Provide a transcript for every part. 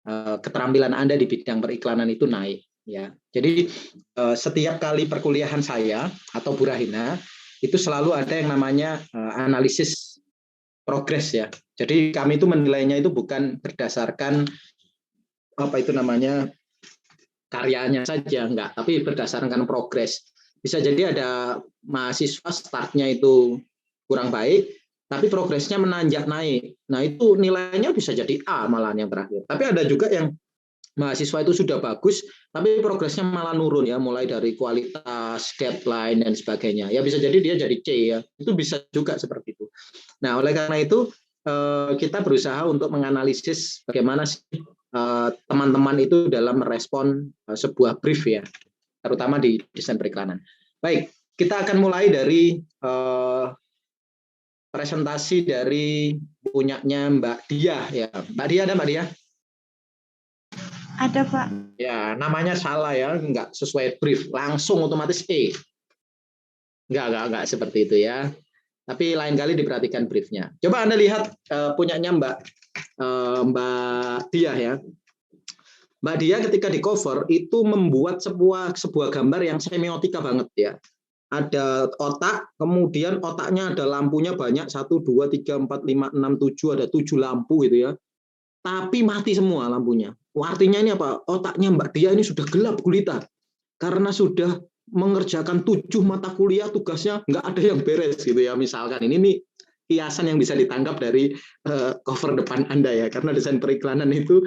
keterampilan Anda di bidang periklanan itu naik. Ya, jadi setiap kali perkuliahan saya atau Bu Rahina itu selalu ada yang namanya analisis progres ya. Jadi kami itu menilainya itu bukan berdasarkan apa itu namanya karyanya saja, enggak, tapi berdasarkan progres. Bisa jadi ada mahasiswa startnya itu kurang baik, tapi progresnya menanjak naik. Nah itu nilainya bisa jadi A malahan yang terakhir. Tapi ada juga yang mahasiswa itu sudah bagus, tapi progresnya malah nurun ya, mulai dari kualitas, deadline dan sebagainya. Ya bisa jadi dia jadi C ya, itu bisa juga seperti itu. Nah oleh karena itu kita berusaha untuk menganalisis bagaimana sih teman-teman itu dalam merespon sebuah brief ya, terutama di desain periklanan. Baik, kita akan mulai dari presentasi dari punyanya Mbak Diah ya. Mbak Diah ada Mbak Diah? Ada Pak. Ya, namanya salah ya, nggak sesuai brief, langsung otomatis E. Nggak seperti itu ya. Tapi lain kali diperhatikan briefnya. Coba Anda lihat punyanya Mbak Diah ya. Mbak Diah ketika di cover itu membuat sebuah gambar yang semiotika banget ya. Ada otak, kemudian otaknya ada lampunya banyak, 1, 2, 3, 4, 5, 6, 7, ada 7 lampu gitu ya. Tapi mati semua lampunya. Artinya ini apa? Otaknya Mbak Diah ini sudah gelap gulita. Karena sudah mengerjakan 7 mata kuliah, tugasnya nggak ada yang beres gitu ya. Misalkan ini nih kiasan yang bisa ditangkap dari cover depan Anda ya. Karena desain periklanan itu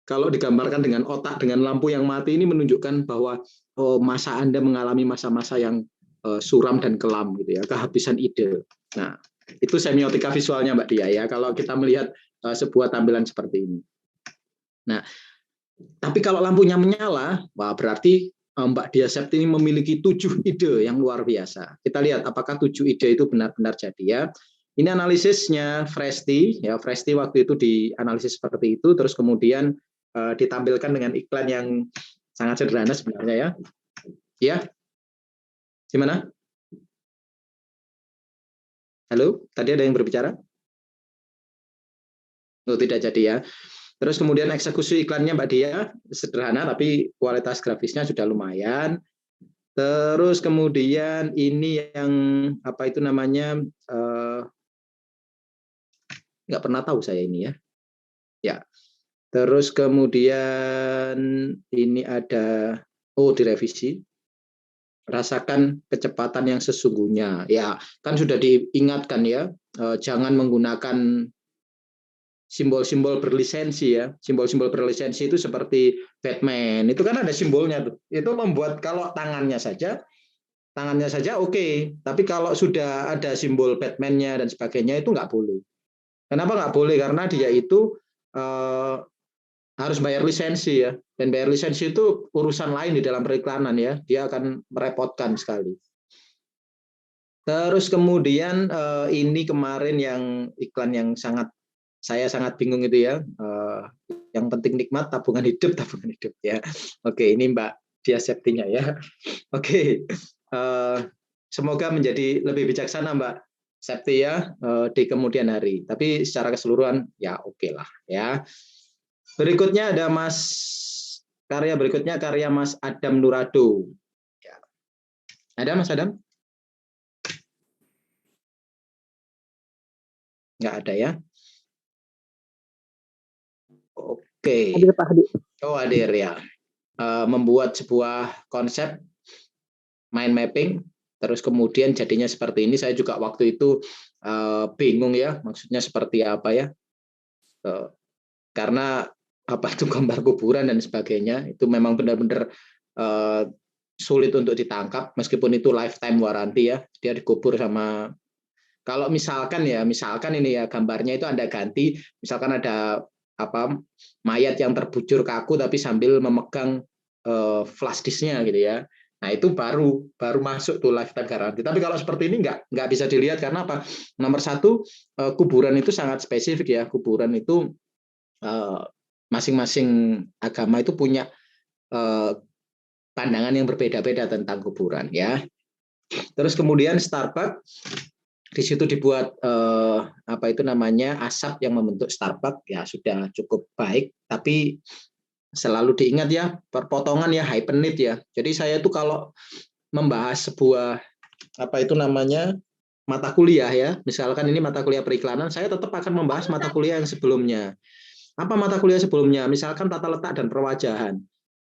kalau digambarkan dengan otak, dengan lampu yang mati ini menunjukkan bahwa masa Anda mengalami masa-masa yang suram dan kelam gitu ya, kehabisan ide. Nah, itu semiotika visualnya Mbak Dia ya, kalau kita melihat sebuah tampilan seperti ini. Nah, tapi kalau lampunya menyala, wah berarti Mbak Dia Septi ini memiliki 7 ide yang luar biasa. Kita lihat apakah 7 ide itu benar-benar jadi ya. Ini analisisnya Fresti, ya Fresti waktu itu dianalisis seperti itu, terus kemudian ditampilkan dengan iklan yang sangat sederhana sebenarnya ya. Ya, gimana? Halo, tadi ada yang berbicara? Oh, tidak jadi ya. Terus kemudian eksekusi iklannya Mbak Dia sederhana, tapi kualitas grafisnya sudah lumayan. Terus kemudian ini yang apa itu namanya? Nggak pernah tahu saya ini ya. Ya. Terus kemudian ini ada direvisi. Rasakan kecepatan yang sesungguhnya. Ya, kan sudah diingatkan ya, jangan menggunakan simbol-simbol berlisensi ya. Simbol-simbol berlisensi itu seperti Batman. Itu kan ada simbolnya tuh. Itu membuat kalau tangannya saja oke. Tapi kalau sudah ada simbol Batman-nya dan sebagainya itu nggak boleh. Kenapa nggak boleh? Karena dia itu harus bayar lisensi ya, dan bayar lisensi itu urusan lain di dalam periklanan ya, dia akan merepotkan sekali. Terus kemudian ini kemarin yang iklan yang saya sangat bingung itu ya, yang penting nikmat tabungan hidup ya. Oke, ini Mbak Dia Septinya ya. Oke, semoga menjadi lebih bijaksana Mbak Septi ya di kemudian hari. Tapi secara keseluruhan ya oke lah ya. Berikutnya ada karya Mas Adam Nurado. Ya. Ada Mas Adam? Nggak ada ya? Oke. Hadir Pak Hadir. Oh hadir ya. Membuat sebuah konsep mind mapping, terus kemudian jadinya seperti ini. Saya juga waktu itu bingung ya, maksudnya seperti apa ya? Karena apa itu gambar kuburan dan sebagainya itu memang benar-benar sulit untuk ditangkap meskipun itu lifetime warranty ya, dia dikubur sama, kalau misalkan ini ya gambarnya itu Anda ganti, misalkan ada apa mayat yang terbujur kaku tapi sambil memegang flash disknya gitu ya, nah itu baru masuk tuh lifetime garansi. Tapi kalau seperti ini nggak bisa dilihat karena apa? Nomor satu, kuburan itu sangat spesifik ya, kuburan itu masing-masing agama itu punya pandangan yang berbeda-beda tentang kuburan ya. Terus kemudian Starbucks di situ dibuat apa itu namanya asap yang membentuk Starbucks, ya sudah cukup baik. Tapi selalu diingat ya, perpotongan ya, hyphenate ya. Jadi saya itu kalau membahas sebuah apa itu namanya mata kuliah ya, misalkan ini mata kuliah periklanan, saya tetap akan membahas mata kuliah yang sebelumnya. Apa mata kuliah sebelumnya? Misalkan tata letak dan perwajahan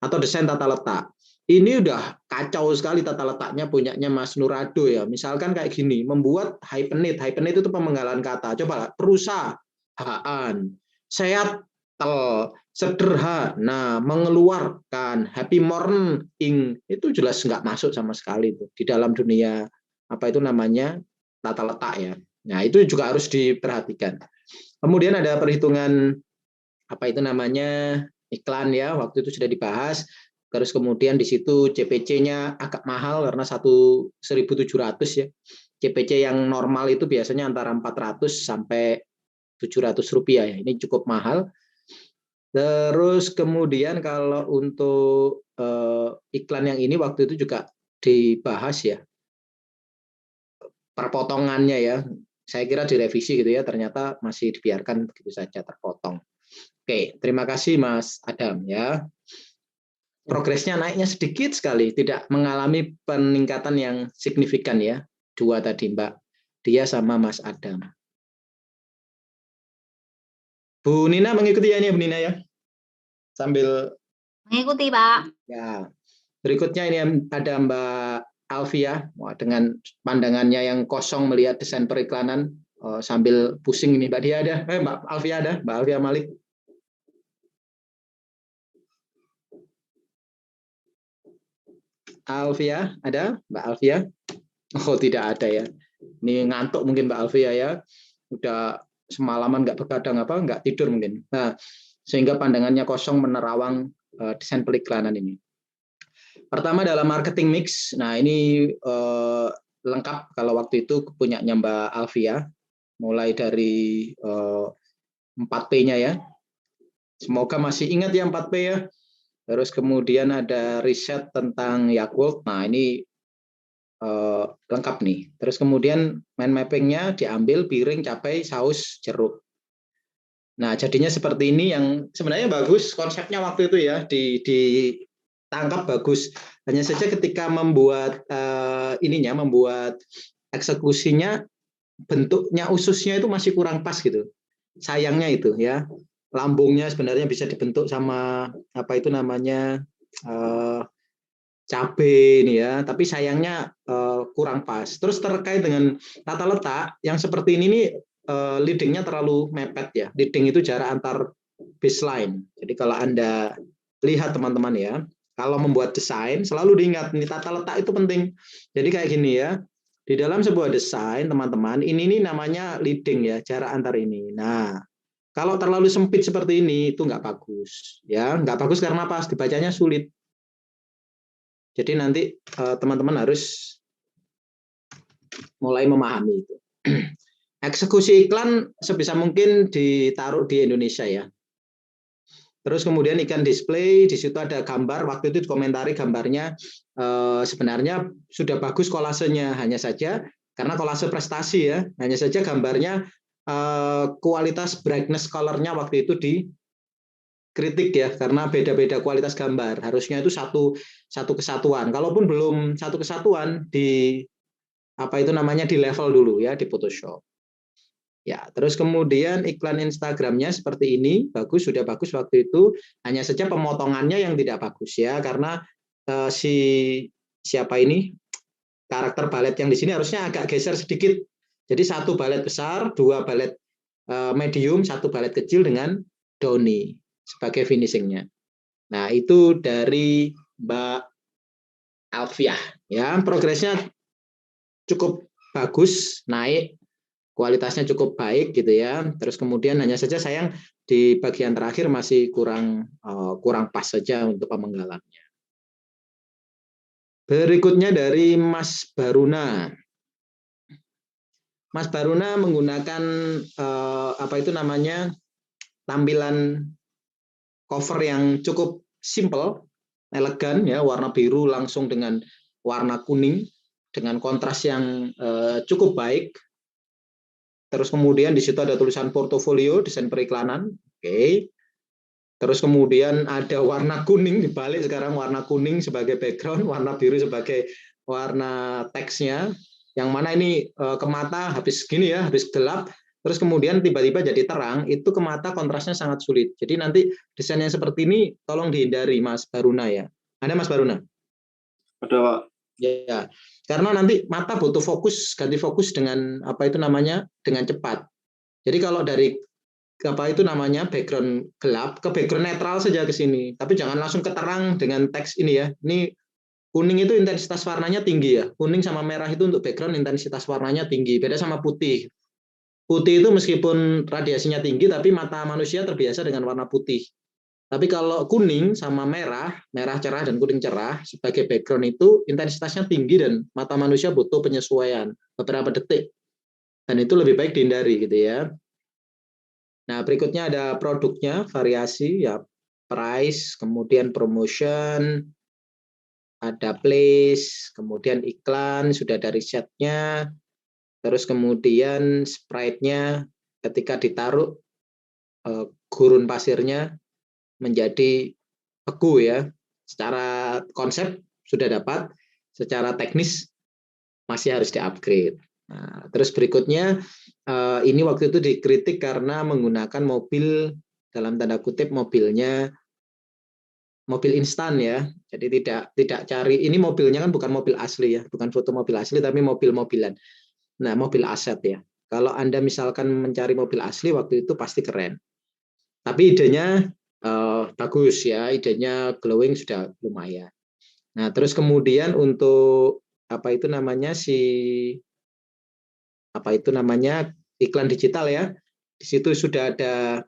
atau desain tata letak. Ini udah kacau sekali tata letaknya punyanya Mas Nurado ya. Misalkan kayak gini, membuat hyphenate. Hyphenate itu pemenggalan kata. Coba perusahaan, seat, sederhana, mengeluarkan, happy morning, itu jelas nggak masuk sama sekali itu di dalam dunia apa itu namanya tata letak ya. Nah itu juga harus diperhatikan. Kemudian ada perhitungan apa itu namanya iklan ya, waktu itu sudah dibahas. Terus kemudian di situ CPC-nya agak mahal karena 1.700 ya. CPC yang normal itu biasanya antara 400 sampai 700 rupiah ya. Ini cukup mahal. Terus kemudian kalau untuk iklan yang ini waktu itu juga dibahas ya, perpotongannya ya. Saya kira direvisi gitu ya, ternyata masih dibiarkan begitu saja terpotong. Oke, terima kasih Mas Adam ya. Progresnya naiknya sedikit sekali, tidak mengalami peningkatan yang signifikan ya. Dua tadi Mbak Dia sama Mas Adam. Bu Nina mengikuti ya ini Bu Nina ya? Sambil mengikuti Pak. ya. Berikutnya ini ada Mbak Alfia, dengan pandangannya yang kosong melihat desain periklanan sambil pusing ini. Mbak Dia ada? Mbak Alfia ada? Mbak Alfia Malik. Alfia ada? Mbak Alfia? Oh tidak ada ya. Ini ngantuk mungkin Mbak Alfia ya. Udah semalaman nggak begadang apa, nggak tidur mungkin. Nah, sehingga pandangannya kosong menerawang desain periklanan ini. Pertama adalah marketing mix. Nah ini lengkap kalau waktu itu punyanya Mbak Alfia, mulai dari 4P-nya ya. Semoga masih ingat ya 4P ya. Terus kemudian ada riset tentang Yakult. Nah ini lengkap nih. Terus kemudian mind mapping-nya diambil piring, cabai, saus, jeruk. Nah jadinya seperti ini yang sebenarnya bagus konsepnya waktu itu ya, ditangkap bagus. Hanya saja ketika membuat membuat eksekusinya, bentuknya ususnya itu masih kurang pas gitu. Sayangnya itu ya. Lambungnya sebenarnya bisa dibentuk sama apa itu namanya cabai ini ya, tapi sayangnya kurang pas. Terus terkait dengan tata letak yang seperti ini nih, leadingnya terlalu mepet ya. Leading itu jarak antar baseline. Jadi kalau Anda lihat teman-teman ya, kalau membuat desain selalu diingat nih tata letak itu penting. Jadi kayak gini ya, di dalam sebuah desain teman-teman ini namanya leading ya, jarak antar ini. Nah kalau terlalu sempit seperti ini itu nggak bagus ya, nggak bagus karena pas dibacanya sulit. Jadi nanti teman-teman harus mulai memahami itu. Eksekusi iklan sebisa mungkin ditaruh di Indonesia ya. Terus kemudian ikan display, di situ ada gambar, waktu itu dikomentari gambarnya sebenarnya sudah bagus kolasenya, hanya saja karena kolase prestasi ya, hanya saja gambarnya kualitas brightness color-nya waktu itu dikritik ya, karena beda-beda kualitas gambar, harusnya itu satu kesatuan. Kalaupun belum satu kesatuan, di apa itu namanya di level dulu ya di Photoshop. Ya, terus kemudian iklan Instagramnya seperti ini, bagus, sudah bagus waktu itu, hanya saja pemotongannya yang tidak bagus ya, karena siapa ini karakter balet yang di sini harusnya agak geser sedikit. Jadi satu balet besar, dua balet medium, satu balet kecil dengan Doni sebagai finishingnya. Nah itu dari Mbak Alfiah ya, progresnya cukup bagus, naik. Kualitasnya cukup baik gitu ya. Terus kemudian hanya saja sayang di bagian terakhir masih kurang pas saja untuk pemenggalannya. Berikutnya dari Mas Baruna. Mas Baruna menggunakan apa itu namanya tampilan cover yang cukup simple, elegan ya, warna biru langsung dengan warna kuning dengan kontras yang cukup baik. Terus kemudian di situ ada tulisan portofolio, desain periklanan. Oke. Terus kemudian ada warna kuning dibalik, sekarang warna kuning sebagai background, warna biru sebagai warna teksnya. Yang mana ini ke mata habis gini ya, habis gelap, terus kemudian tiba-tiba jadi terang, itu ke mata kontrasnya sangat sulit. Jadi nanti desain yang seperti ini tolong dihindari, Mas Baruna ya. Ada Mas Baruna? Ada, Pak. Ya, karena nanti mata butuh fokus, ganti fokus dengan apa itu namanya, dengan cepat. Jadi kalau dari apa itu namanya background gelap ke background netral saja ke sini, tapi jangan langsung ke terang dengan teks ini ya. Ini kuning itu intensitas warnanya tinggi ya. Kuning sama merah itu untuk background intensitas warnanya tinggi. Beda sama putih. Putih itu meskipun radiasinya tinggi, tapi mata manusia terbiasa dengan warna putih. Tapi kalau kuning sama merah, merah cerah dan kuning cerah sebagai background itu intensitasnya tinggi dan mata manusia butuh penyesuaian beberapa detik. Dan itu lebih baik dihindari gitu ya. Nah, berikutnya ada produknya, variasi ya, price, kemudian promotion, ada place, kemudian iklan, sudah ada risetnya, terus kemudian sprite-nya ketika ditaruh gurun pasirnya menjadi beku ya. Secara konsep sudah dapat, secara teknis masih harus di-upgrade. Nah, terus berikutnya ini waktu itu dikritik karena menggunakan mobil dalam tanda kutip mobilnya mobil instan ya. Jadi tidak cari ini mobilnya kan bukan mobil asli ya, bukan foto mobil asli tapi mobil-mobilan. Nah, mobil aset ya. Kalau Anda misalkan mencari mobil asli waktu itu pasti keren. Tapi idenya bagus ya, idenya glowing sudah lumayan. Nah, terus kemudian untuk apa itu namanya iklan digital ya. Di situ sudah ada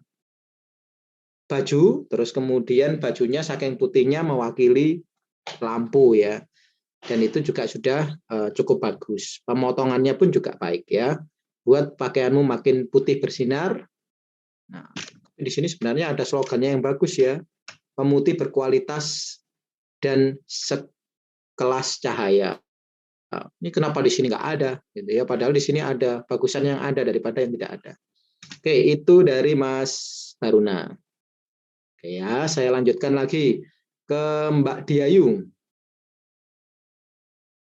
baju, terus kemudian bajunya saking putihnya mewakili lampu ya. Dan itu juga sudah cukup bagus. Pemotongannya pun juga baik ya. Buat pakaianmu makin putih bersinar. Nah, di sini sebenarnya ada slogannya yang bagus ya. Pemutih berkualitas dan sekelas cahaya. Nah, ini kenapa di sini nggak ada? Gitu ya. Padahal di sini ada bagusan yang ada daripada yang tidak ada. Oke, itu dari Mas Haruna. Oke ya, saya lanjutkan lagi ke Mbak Diayu.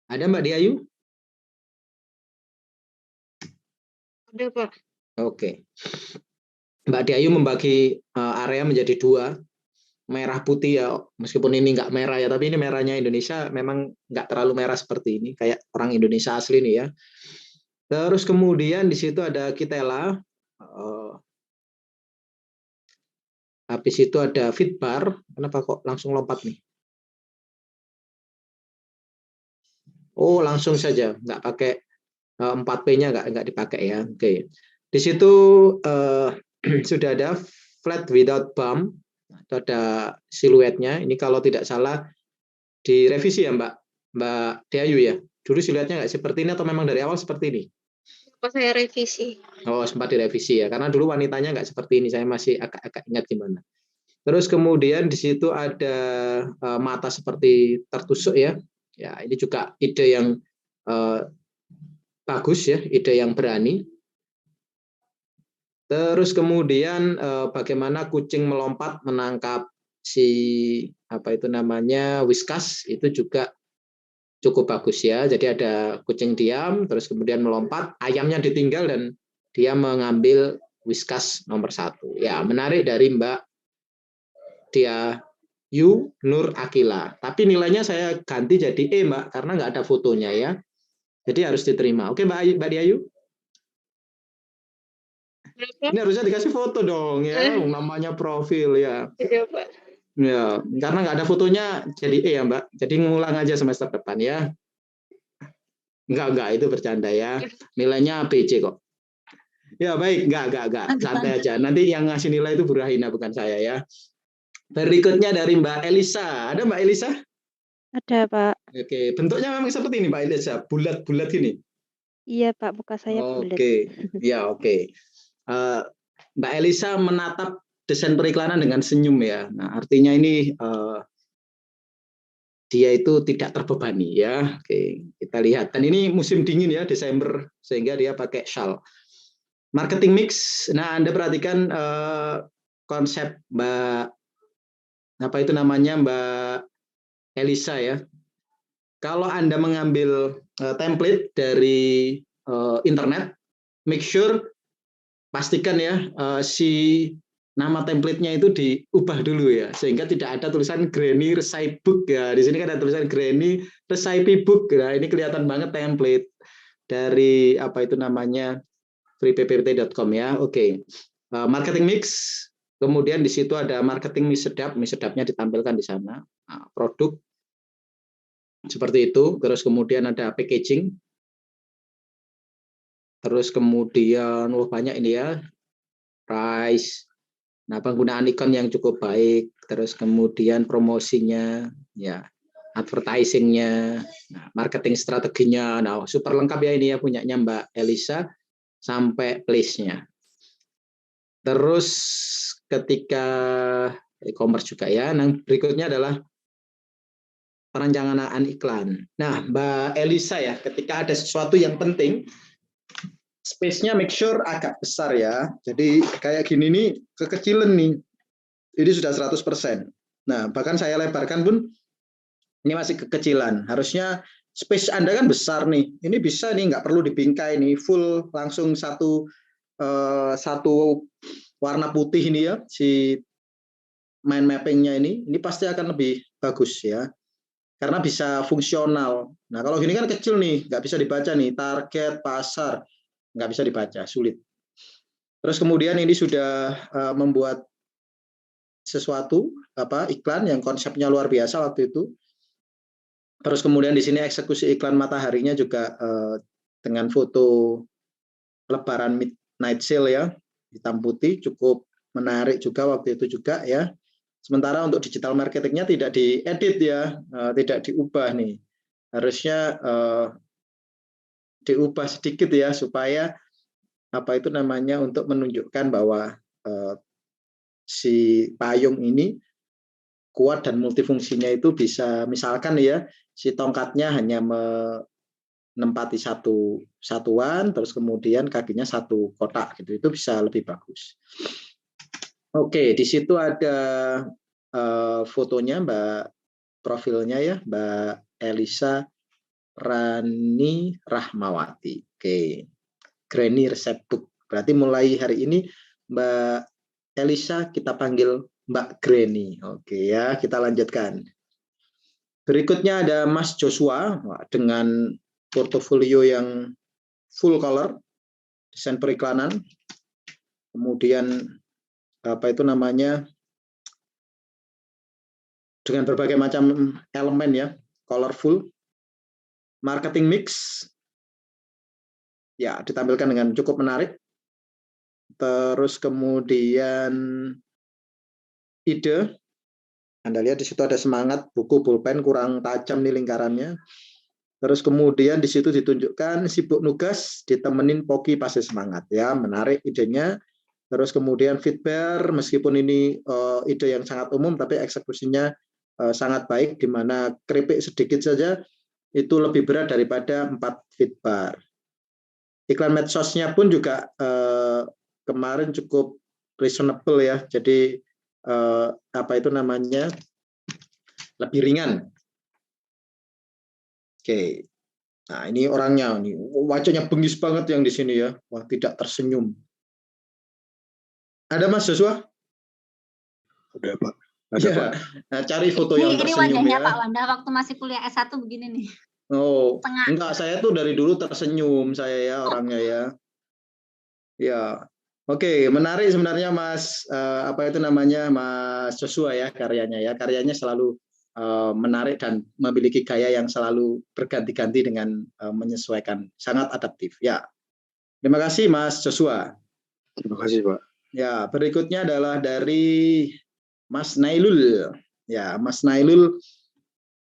Ada Mbak Diayu? Ada, Pak. Oke. Mbak Diayu membagi area menjadi dua, merah putih ya, meskipun ini nggak merah ya, tapi ini merahnya Indonesia memang nggak terlalu merah seperti ini, kayak orang Indonesia asli nih ya. Terus kemudian di situ ada Kitela, habis itu ada Fitbar, kenapa kok langsung lompat nih? Oh, langsung saja, nggak pakai 4P-nya nggak dipakai ya. Oke. Di situ sudah ada flat without bump, ada siluetnya. Ini kalau tidak salah direvisi ya Mbak Diayu ya. Dulu siluetnya nggak seperti ini atau memang dari awal seperti ini? Apa saya revisi? Oh, sempat direvisi ya. Karena dulu wanitanya nggak seperti ini. Saya masih agak ingat gimana. Terus kemudian di situ ada mata seperti tertusuk ya. Ya, ini juga ide yang bagus ya, ide yang berani. Terus kemudian bagaimana kucing melompat menangkap si apa itu namanya Whiskas itu juga cukup bagus ya. Jadi ada kucing diam, terus kemudian melompat, ayamnya ditinggal dan dia mengambil Whiskas nomor 1. Ya, menarik dari Mbak Diayu Nur Akila. Tapi nilainya saya ganti jadi E, Mbak, karena nggak ada fotonya ya. Jadi harus diterima. Oke, Mbak Diayu. Ini harusnya dikasih foto dong ya, namanya profil ya. Iya, Pak. Ya, karena nggak ada fotonya jadi E ya, Mbak. Jadi ngulang aja semester depan ya. Enggak, itu bercanda ya. Nilainya BC kok. Ya, baik, enggak. Santai aja. Nanti yang ngasih nilai itu Bu Rahina, bukan saya ya. Berikutnya dari Mbak Elisa. Ada Mbak Elisa? Ada, Pak. Oke, bentuknya memang seperti ini Mbak Elisa, bulat-bulat gini. Iya, Pak, muka saya bulat. Oke, ya oke. Mbak Elisa menatap desain periklanan dengan senyum ya. Nah, artinya ini dia itu tidak terbebani ya. Oke, kita lihat. Dan ini musim dingin ya, Desember, sehingga dia pakai shawl. Marketing mix. Nah, Anda perhatikan konsep Mbak Elisa ya. Kalau Anda mengambil template dari internet, make sure pastikan ya si nama template-nya itu diubah dulu ya, sehingga tidak ada tulisan Granny Recipe Book ya. Di sini kan ada tulisan Granny Recipe Book. Nah, ini kelihatan banget template dari freeppt.com ya. Oke. Marketing mix. Kemudian di situ ada marketing mie sedapnya ditampilkan di sana. Nah, produk seperti itu. Terus kemudian ada packaging. Terus kemudian banyak ini ya, price. Nah, penggunaan ikon yang cukup baik, terus kemudian promosinya, ya, advertisingnya, nah, marketing strateginya, nah super lengkap ya ini ya punyanya Mbak Elisa sampai place-nya. Terus ketika e-commerce juga ya, nah berikutnya adalah perencanaan iklan. Nah, Mbak Elisa ya, ketika ada sesuatu yang penting, space-nya make sure agak besar ya. Jadi kayak gini nih, kekecilan nih. Ini sudah 100%. Nah, bahkan saya lebarkan pun ini masih kekecilan. Harusnya space Anda kan besar nih. Ini bisa nih, nggak perlu dibingkai nih, full langsung satu warna putih ini ya, si mind mapping-nya ini pasti akan lebih bagus ya. Karena bisa fungsional. Nah, kalau gini kan kecil nih, nggak bisa dibaca nih, target, pasar, nggak bisa dibaca, sulit. Terus kemudian ini sudah membuat sesuatu iklan yang konsepnya luar biasa waktu itu. Terus kemudian di sini eksekusi iklan mataharinya juga dengan foto lebaran midnight sale ya, hitam putih, cukup menarik juga waktu itu juga ya. Sementara untuk digital marketingnya tidak diedit ya, tidak diubah nih. Harusnya diubah sedikit ya supaya untuk menunjukkan bahwa si payung ini kuat dan multifungsinya itu bisa, misalkan ya, si tongkatnya hanya menempati satu satuan, terus kemudian kakinya satu kotak gitu, itu bisa lebih bagus. Oke, di situ ada fotonya Mbak, profilnya ya, Mbak Elisa Rani Rahmawati. Oke, Granny Recipe Book. Berarti mulai hari ini Mbak Elisa kita panggil Mbak Granny. Oke ya, kita lanjutkan. Berikutnya ada Mas Joshua dengan portofolio yang full color, desain periklanan, kemudian dengan berbagai macam elemen ya, colorful, marketing mix, ya ditampilkan dengan cukup menarik. Terus kemudian ide, Anda lihat di situ ada semangat, buku pulpen kurang tajam nih lingkarannya. Terus kemudian di situ ditunjukkan sibuk nugas, ditemenin Poki pasti semangat ya, menarik idenya. Terus kemudian feedback, meskipun ini ide yang sangat umum, tapi eksekusinya sangat baik, di mana keripik sedikit saja itu lebih berat daripada 4 feedback. Iklan medsosnya pun juga kemarin cukup reasonable ya, jadi lebih ringan. Oke, nah ini orangnya, nih wajahnya bengis banget yang di sini ya, wah tidak tersenyum. Ada Mas Joshua? Udah Pak. Ada Pak. Nah, cari foto yang tersenyum wajahnya ya. Pak Wanda waktu masih kuliah S1 begini nih. Oh, enggak, saya tuh dari dulu tersenyum saya ya orangnya ya. Ya, oke, menarik sebenarnya Mas Mas Joshua ya karyanya ya. Karyanya selalu menarik dan memiliki gaya yang selalu berganti-ganti dengan menyesuaikan, sangat adaptif. Ya, terima kasih Mas Joshua. Terima kasih Pak. Ya, berikutnya adalah dari Mas Nailul. Ya, Mas Nailul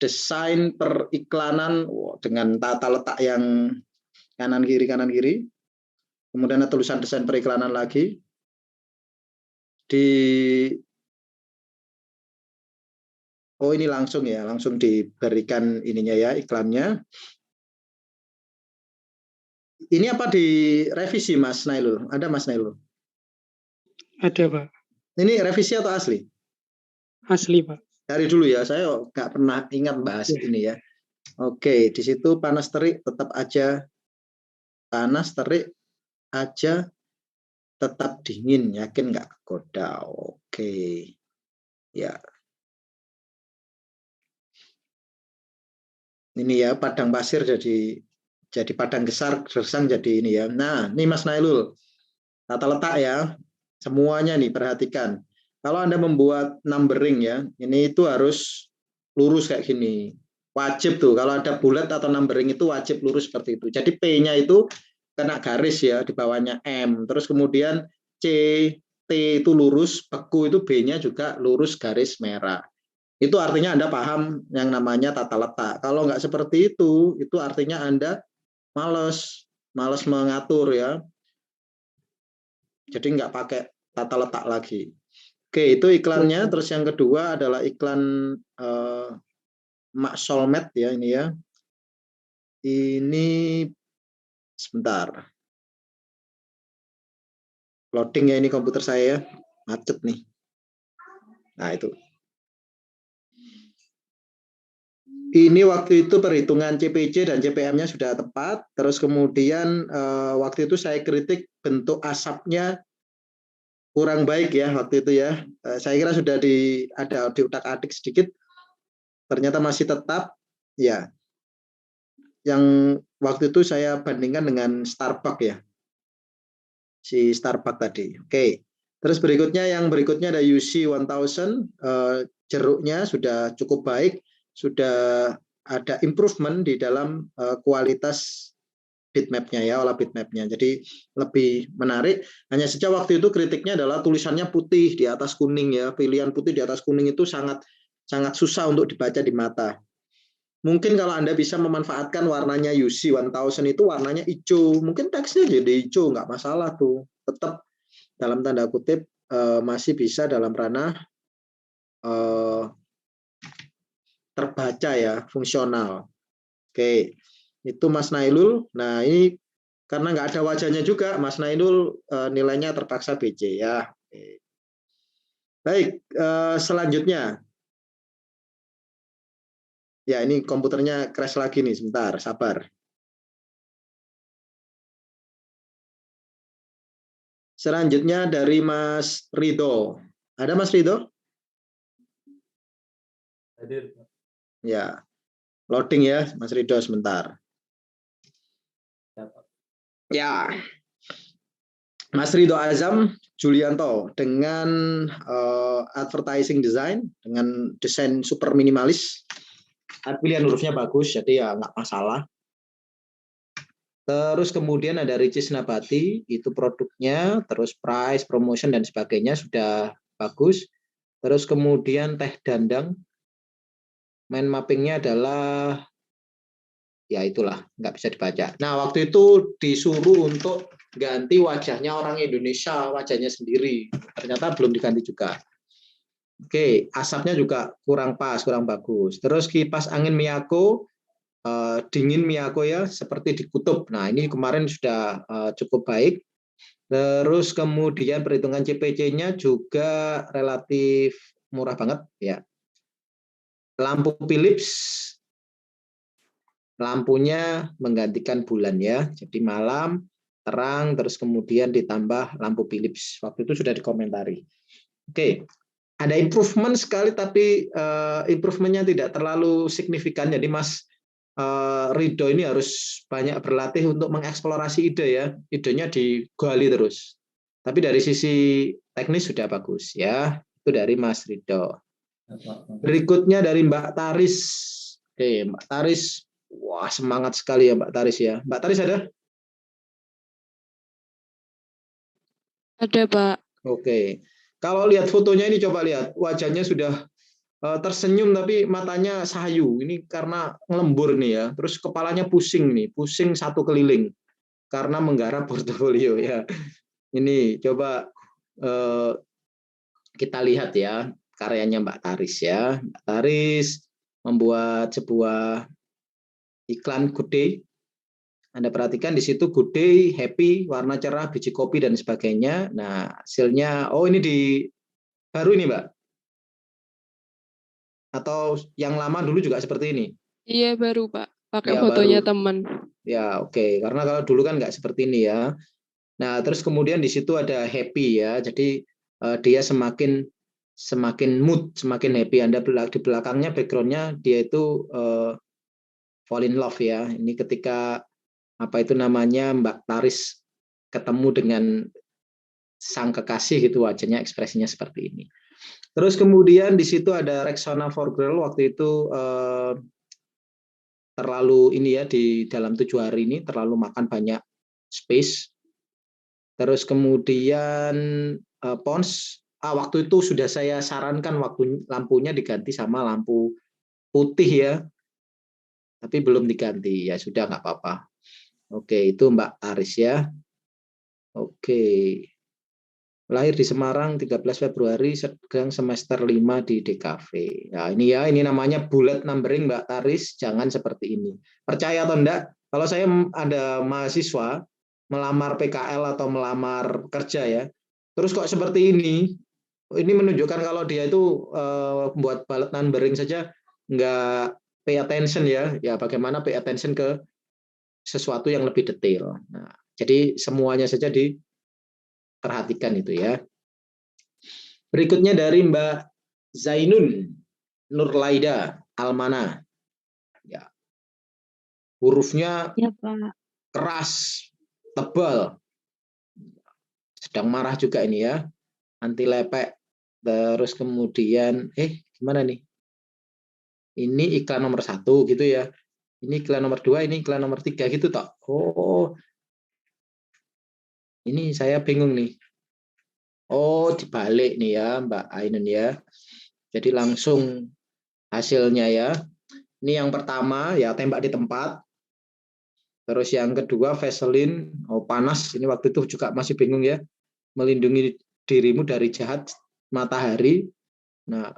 desain periklanan dengan tata letak yang kanan kiri. Kemudian ada tulisan desain periklanan lagi. Ini langsung diberikan ininya ya, iklannya. Ini apa direvisi Mas Nailul? Ada Mas Nailul? Ada, Pak. Ini revisi atau asli? Asli, Pak. Dari dulu ya, saya nggak pernah ingat bahas ini ya. Oke, di situ panas terik tetap aja tetap dingin, yakin nggak kegoda. Oke, ya. Ini ya padang pasir jadi padang gersang jadi ini ya. Nah, ini Mas Nailul, tata letak ya, semuanya nih perhatikan. Kalau Anda membuat numbering ya, ini itu harus lurus kayak gini. Wajib tuh, kalau ada bulat atau numbering itu wajib lurus seperti itu. Jadi P-nya itu kena garis ya, di bawahnya M. Terus kemudian C, T itu lurus, beku itu B-nya juga lurus garis merah. Itu artinya Anda paham yang namanya tata letak. Kalau nggak seperti itu artinya Anda malas mengatur ya. Jadi nggak pakai tata letak lagi. Oke, itu iklannya. Terus yang kedua adalah iklan Mak Solmed ya ini ya. Ini sebentar. Loading ya ini komputer saya ya. Macet nih. Nah, itu. Ini waktu itu perhitungan CPC dan CPM-nya sudah tepat. Terus kemudian waktu itu saya kritik bentuk asapnya kurang baik ya waktu itu ya. Saya kira sudah ada diutak-atik sedikit. Ternyata masih tetap ya. Yang waktu itu saya bandingkan dengan Starbucks ya. Si Starbucks tadi. Oke. Terus yang berikutnya ada UC 1000, jeruknya sudah cukup baik, sudah ada improvement di dalam kualitas bitmap-nya ya, olah bitmap-nya. Jadi lebih menarik. Hanya saja waktu itu kritiknya adalah tulisannya putih di atas kuning ya. Pilihan putih di atas kuning itu sangat susah untuk dibaca di mata. Mungkin kalau Anda bisa memanfaatkan warnanya UC 1000 itu warnanya hijau. Mungkin teksnya jadi hijau, nggak masalah tuh. Tetap dalam tanda kutip masih bisa dalam ranah terbaca ya, fungsional. Oke. Itu Mas Nailul. Nah, ini karena nggak ada wajahnya juga, Mas Nailul nilainya terpaksa BC ya. Oke. Baik, selanjutnya. Ya, ini komputernya crash lagi nih, sebentar, sabar. Selanjutnya dari Mas Ridho. Ada Mas Ridho? Hadir. Ya, loading ya, Mas Ridho sebentar. Ya, Mas Ridho Azam Julianto dengan advertising design, dengan desain super minimalis. Pilihan hurufnya bagus, jadi ya nggak masalah. Terus kemudian ada Ricis Nabati, itu produknya, terus price, promotion, dan sebagainya sudah bagus. Terus kemudian Teh Dandang, mind mappingnya adalah, ya itulah, nggak bisa dibaca. Nah, waktu itu disuruh untuk ganti wajahnya orang Indonesia, wajahnya sendiri. Ternyata belum diganti juga. Oke, asapnya juga kurang pas, kurang bagus. Terus kipas angin Miyako, dingin Miyako ya, seperti di kutub. Nah, ini kemarin sudah cukup baik. Terus kemudian perhitungan CPC-nya juga relatif murah banget ya. Lampu Philips, lampunya menggantikan bulan ya. Jadi malam terang, terus kemudian ditambah lampu Philips. Waktu itu sudah dikomentari. Oke. Ada improvement sekali, tapi improvementnya tidak terlalu signifikan. Jadi Mas Ridho ini harus banyak berlatih untuk mengeksplorasi ide ya. Idenya digali terus. Tapi dari sisi teknis sudah bagus ya. Itu dari Mas Ridho. Berikutnya dari Mbak Taris. Oke, Mbak Taris. Wah, semangat sekali ya Mbak Taris ya. Mbak Taris ada? Ada, Pak. Oke. Kalau lihat fotonya ini coba lihat. Wajahnya sudah tersenyum tapi matanya sayu. Ini karena ngelembur nih ya. Terus kepalanya pusing nih, pusing satu keliling karena menggarap portofolio ya. Ini coba kita lihat ya karyanya Mbak Taris ya. Mbak Taris membuat sebuah iklan Good Day. Anda perhatikan di situ good day, happy, warna cerah, biji kopi dan sebagainya. Nah, hasilnya ini baru ini, Mbak. Atau yang lama dulu juga seperti ini? Iya baru Pak, pakai Ya, fotonya baru. teman. Ya, oke. Karena kalau dulu kan nggak seperti ini ya. Nah, terus kemudian di situ ada happy ya. Jadi dia semakin mood, semakin happy. Anda di belakangnya backgroundnya dia itu fall in love ya. Ini ketika Mbak Taris ketemu dengan sang kekasih gitu, wajahnya ekspresinya seperti ini. Terus kemudian di situ ada Rexona for Girl, waktu itu terlalu ini ya, di dalam 7 hari ini terlalu makan banyak space. Terus kemudian Pons, waktu itu sudah saya sarankan waktu lampunya diganti sama lampu putih ya, tapi belum diganti, ya sudah nggak apa-apa. Oke, itu Mbak Aris ya. Oke. Lahir di Semarang 13 Februari, sedang semester 5 di DKV. Nah, ini namanya bullet numbering Mbak Taris, jangan seperti ini. Percaya atau enggak, kalau saya ada mahasiswa melamar PKL atau melamar kerja ya, terus kok seperti ini menunjukkan kalau dia itu buat bullet numbering saja enggak pay attention ya. Ya bagaimana pay attention ke sesuatu yang lebih detail. Nah, jadi semuanya saja diperhatikan itu ya. Berikutnya dari Mbak Zainun Nurlaida Almana. Ya. Hurufnya Ya, Pak. keras, tebal. Sedang marah juga ini ya. Anti lepek. Terus kemudian, gimana nih? Ini iklan nomor 1 gitu ya. Ini iklan nomor 2, ini iklan nomor 3 gitu toh. Oh, ini saya bingung nih. Oh, dibalik nih ya Mbak Ainun ya. Jadi langsung hasilnya ya. Ini yang pertama ya tembak di tempat. Terus yang kedua Vaseline, panas. Ini waktu itu juga masih bingung ya. Melindungi dirimu dari jahat matahari. Nah,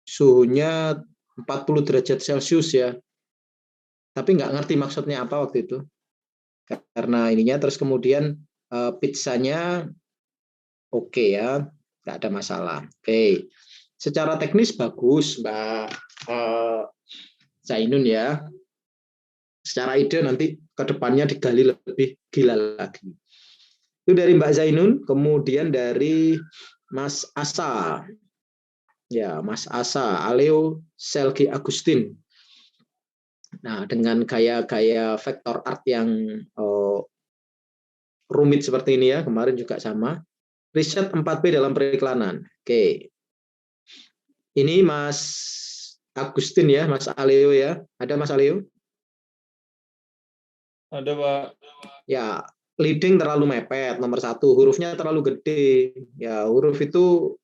suhunya 40 derajat Celcius ya. Tapi nggak ngerti maksudnya apa waktu itu. Karena ininya terus kemudian pizzanya oke ya, nggak ada masalah. Oke. Secara teknis bagus Mbak Zainun ya. Secara ide nanti ke depannya digali lebih gila lagi. Itu dari Mbak Zainun, kemudian dari Mas Asa. Ya, Mas Asa, Aleo Selgi Agustin. Nah, dengan gaya-gaya vektor art yang rumit seperti ini ya, kemarin juga sama. Riset 4P dalam periklanan. Oke. Ini Mas Agustin ya, Mas Aleo ya. Ada Mas Aleo? Ada, Pak. Ya, leading terlalu mepet, nomor 1. Hurufnya terlalu gede. Ya, huruf itu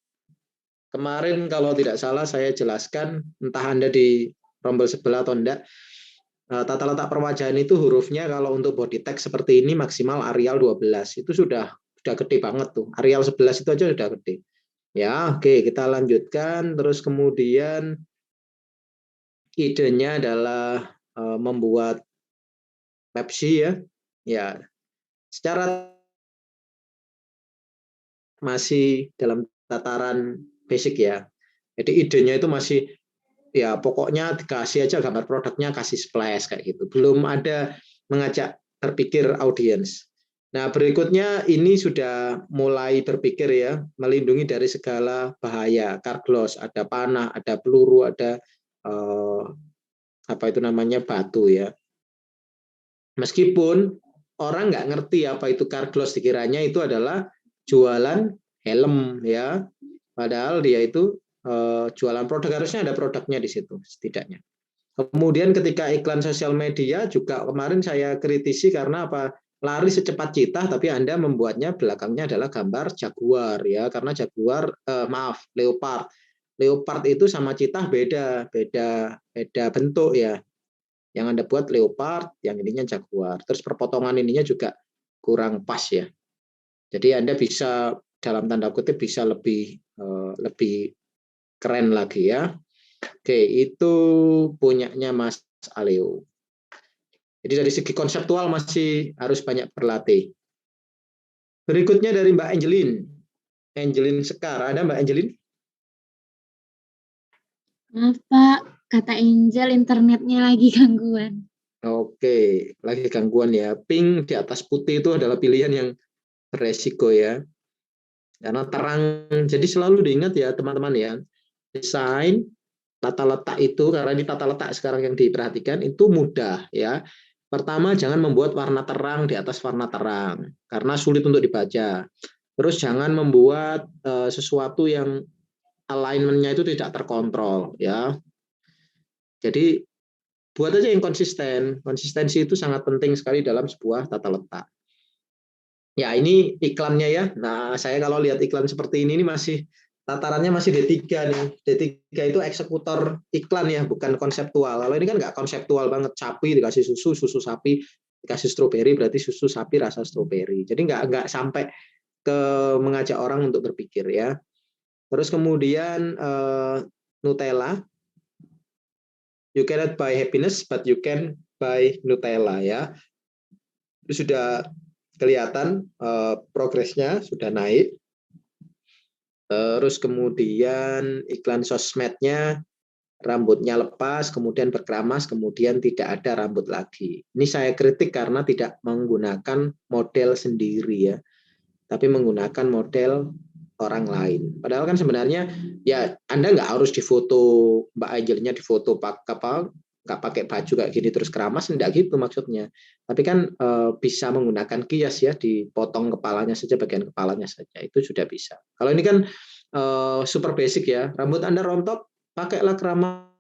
kemarin kalau tidak salah saya jelaskan, entah Anda di rombel sebelah atau enggak, tata letak perwajahan itu hurufnya kalau untuk body text seperti ini maksimal Arial 12. Itu sudah gede banget tuh. Arial 11 itu aja sudah gede. Ya, oke, kita lanjutkan. Terus kemudian idenya adalah membuat Pepsi ya. Ya, secara masih dalam tataran basic ya. Jadi idenya itu masih ya pokoknya dikasih aja gambar produknya, kasih splash kayak gitu. Belum ada mengajak berpikir audiens. Nah, berikutnya ini sudah mulai berpikir ya, melindungi dari segala bahaya. Carglass, ada panah, ada peluru, ada batu ya. Meskipun orang nggak ngerti apa itu Carglass, dikiranya itu adalah jualan helm ya. Padahal dia itu jualan produk, harusnya ada produknya di situ setidaknya. Kemudian ketika iklan sosial media juga kemarin saya kritisi karena apa? Lari secepat citah tapi Anda membuatnya belakangnya adalah gambar jaguar ya, karena jaguar leopard. Leopard itu sama citah beda bentuk ya. Yang Anda buat leopard, yang ininya jaguar. Terus perpotongan ininya juga kurang pas ya. Jadi Anda bisa dalam tanda kutip bisa lebih keren lagi ya. Oke, itu punyanya Mas Aleo. Jadi dari segi konseptual masih harus banyak berlatih. Berikutnya dari Mbak Angelin Sekar. Ada Mbak Angelin? Maaf Pak, kata Angel internetnya lagi gangguan. Oke, lagi gangguan ya. Pink di atas putih itu adalah pilihan yang beresiko ya. Karena terang, jadi selalu diingat ya teman-teman ya. Desain, tata letak itu, karena ini tata letak sekarang yang diperhatikan, itu mudah ya. Pertama, jangan membuat warna terang di atas warna terang, karena sulit untuk dibaca. Terus jangan membuat sesuatu yang alignment-nya itu tidak terkontrol ya. Jadi buat aja yang konsisten. Konsistensi itu sangat penting sekali dalam sebuah tata letak. Ya, ini iklannya ya. Nah, saya kalau lihat iklan seperti ini masih tatarannya masih D3 nih. D3 itu eksekutor iklan ya, bukan konseptual. Kalau ini kan nggak konseptual banget. Sapi dikasih susu sapi dikasih stroberi, berarti susu sapi rasa stroberi. Jadi nggak sampai ke mengajak orang untuk berpikir ya. Terus kemudian Nutella. You cannot buy happiness, but you can buy Nutella ya. Itu sudah kelihatan progresnya sudah naik. Terus kemudian iklan sosmednya rambutnya lepas, kemudian berkeramas, kemudian tidak ada rambut lagi. Ini saya kritik karena tidak menggunakan model sendiri ya, tapi menggunakan model orang lain. Padahal kan sebenarnya ya Anda nggak harus difoto Mbak Angelnya difoto nggak pakai baju kayak gini terus keramas, enggak gitu maksudnya. Tapi kan bisa menggunakan kias ya, dipotong kepalanya saja, bagian kepalanya saja, itu sudah bisa. Kalau ini kan super basic ya, rambut Anda rontok, pakailah keramas.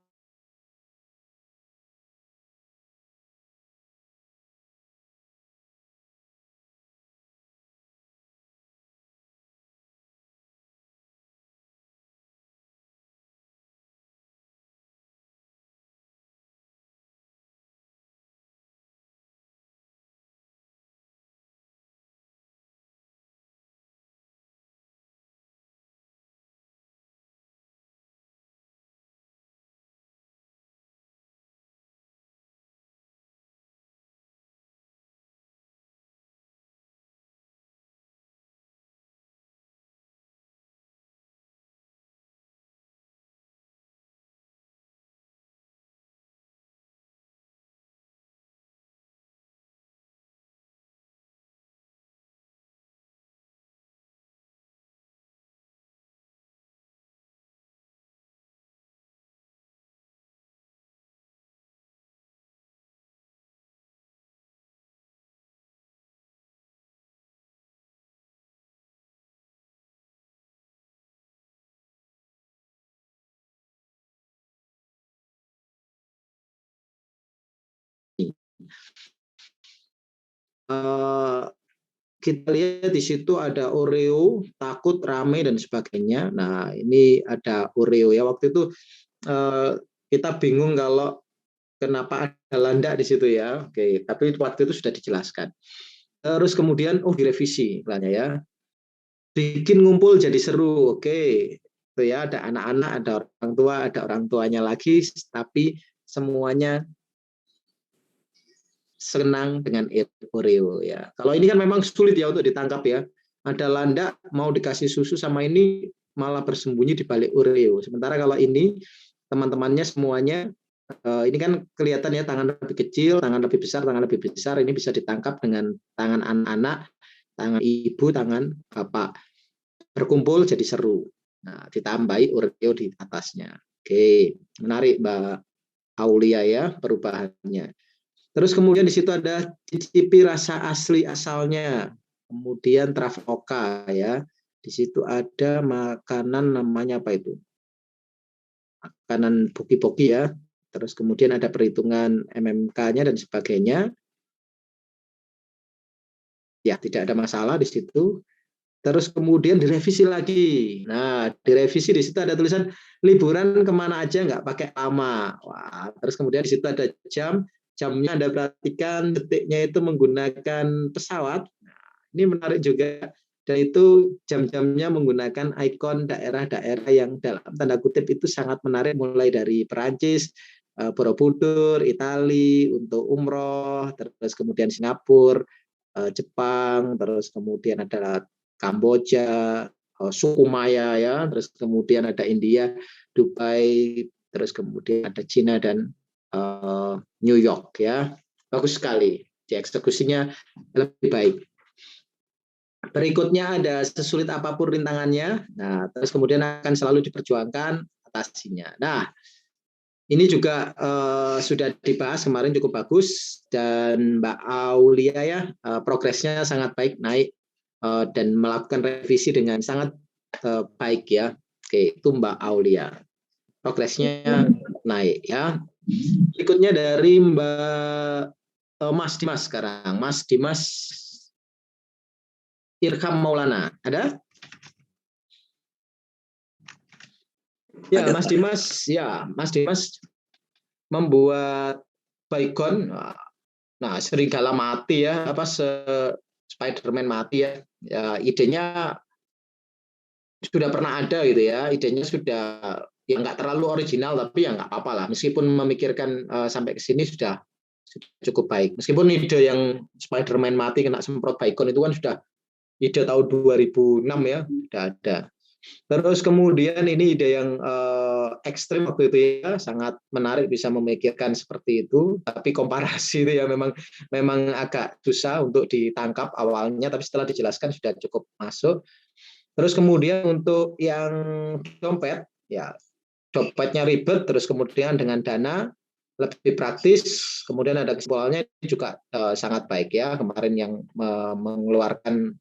Kita lihat di situ ada Oreo, takut, rame, dan sebagainya. Nah, ini ada Oreo ya. Waktu itu kita bingung kalau kenapa ada landak di situ ya. Oke, tapi waktu itu sudah dijelaskan. Terus kemudian, direvisi iklannya ya. Bikin ngumpul jadi seru. Oke, itu ya, ada anak-anak, ada orang tua, ada orang tuanya lagi, tapi semuanya senang dengan Oreo ya. Kalau ini kan memang sulit ya untuk ditangkap ya. Ada landak mau dikasih susu sama ini malah bersembunyi di balik Oreo. Sementara kalau ini teman-temannya semuanya ini kan kelihatan ya, tangan lebih kecil, tangan lebih besar, tangan lebih besar. Ini bisa ditangkap dengan tangan anak-anak, tangan ibu, tangan bapak. Berkumpul jadi seru. Nah, ditambahi Oreo di atasnya. Oke, menarik Mbak Aulia ya perubahannya. Terus kemudian di situ ada cicipi rasa asli asalnya. Kemudian Traveloka ya. Di situ ada makanan namanya apa itu? Makanan poki-poki ya. Terus kemudian ada perhitungan MMK-nya dan sebagainya. Ya, tidak ada masalah di situ. Terus kemudian direvisi lagi. Nah, direvisi di situ ada tulisan liburan kemana aja nggak pakai lama. Wah, terus kemudian di situ ada jamnya Anda perhatikan, detiknya itu menggunakan pesawat. Nah, ini menarik juga. Dan itu jam-jamnya menggunakan ikon daerah-daerah yang dalam tanda kutip itu sangat menarik, mulai dari Perancis, Borobudur, Itali untuk umroh, terus kemudian Singapura, Jepang, terus kemudian ada Kamboja, suku Maya ya, terus kemudian ada India, Dubai, terus kemudian ada Cina dan New York ya. Bagus sekali, dieksekusinya lebih baik. Berikutnya ada sesulit apapun rintangannya, nah terus kemudian akan selalu diperjuangkan atasinya. Nah, ini juga sudah dibahas kemarin cukup bagus, dan Mbak Aulia ya progresnya sangat baik, naik dan melakukan revisi dengan sangat baik ya. Oke, itu Mbak Aulia. Progresnya naik ya. Berikutnya dari Mbak Mas Dimas sekarang. Mas Dimas Irham Maulana, ada? Ya, ada, Mas Dimas membuat Baygon. Nah, serigala mati ya, Spider-Man mati ya. Ya, idenya sudah pernah ada gitu ya. Idenya sudah ya nggak terlalu original, tapi ya nggak apa-apa lah. Meskipun memikirkan sampai ke sini sudah cukup baik. Meskipun ide yang Spider-Man mati kena semprot Baygon itu kan sudah ide tahun 2006 ya, sudah ada. Terus kemudian ini ide yang ekstrim waktu itu ya, sangat menarik bisa memikirkan seperti itu, tapi komparasi itu ya memang agak susah untuk ditangkap awalnya, tapi setelah dijelaskan sudah cukup masuk. Terus kemudian untuk yang dompet, ya dompetnya ribet, terus kemudian dengan dana lebih praktis, kemudian ada kesimpulannya juga sangat baik ya, kemarin yang mengeluarkan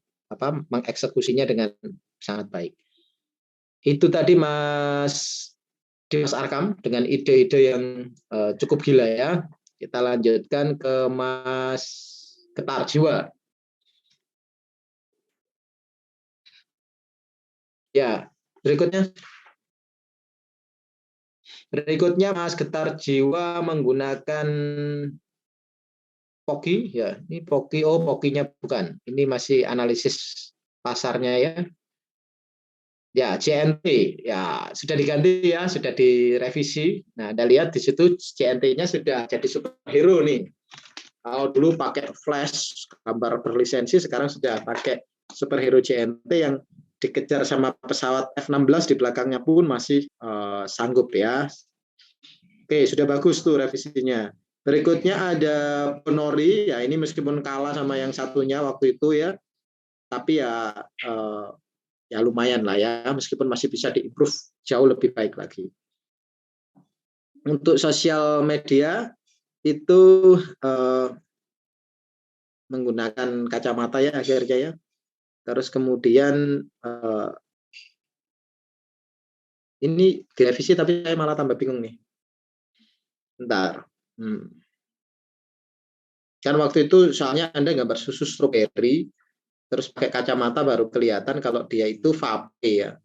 mengeksekusinya dengan sangat baik. Itu tadi Mas Dimas Arkam dengan ide-ide yang cukup gila ya. Kita lanjutkan ke Mas Getar Jiwa. Ya, berikutnya Mas Getar Jiwa menggunakan Poki ya. Ini Poki, Pokinya bukan. Ini masih analisis pasarnya ya. Ya, CNT ya sudah diganti ya, sudah direvisi. Nah, Anda lihat di situ CNT-nya sudah jadi superhero nih. Kalau dulu pakai flash gambar berlisensi, sekarang sudah pakai superhero CNT yang dikejar sama pesawat F-16 di belakangnya pun masih sanggup ya. Oke, sudah bagus tuh revisinya. Berikutnya ada Ponori, ya ini meskipun kalah sama yang satunya waktu itu ya, tapi ya lumayan lah ya, meskipun masih bisa diimprove jauh lebih baik lagi. Untuk sosial media itu menggunakan kacamata ya akhirnya ya. Terus kemudian ini direvisi tapi saya malah tambah bingung nih. Bentar. Kan waktu itu soalnya Anda gambar susu stroberi, terus pakai kacamata baru kelihatan kalau dia itu vape ya.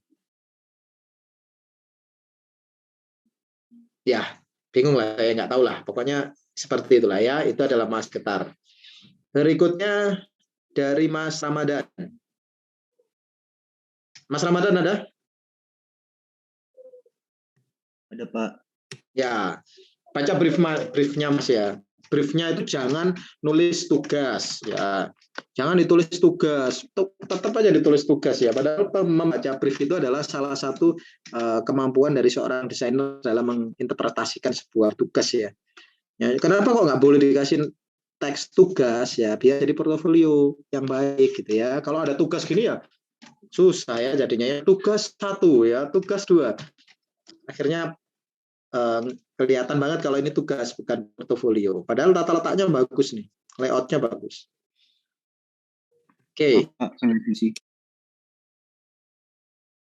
Ya, bingung lah, saya nggak tahu lah. Pokoknya seperti itulah ya, itu adalah Mas Getar. Berikutnya dari Mas Ramadan. Mas Ramadan ada? Ada, Pak. Ya, baca briefnya Mas ya. Briefnya itu jangan nulis tugas ya, jangan ditulis tugas, tetap aja ditulis tugas ya. Padahal membaca brief itu adalah salah satu kemampuan dari seorang desainer dalam menginterpretasikan sebuah tugas ya. Ya, kenapa kok nggak boleh dikasih teks tugas ya, biar jadi portofolio yang baik gitu ya. Kalau ada tugas gini ya susah ya jadinya ya, tugas 1 ya, tugas 2. Akhirnya kelihatan banget kalau ini tugas bukan portofolio. Padahal tata letaknya bagus nih, layoutnya bagus. Oke.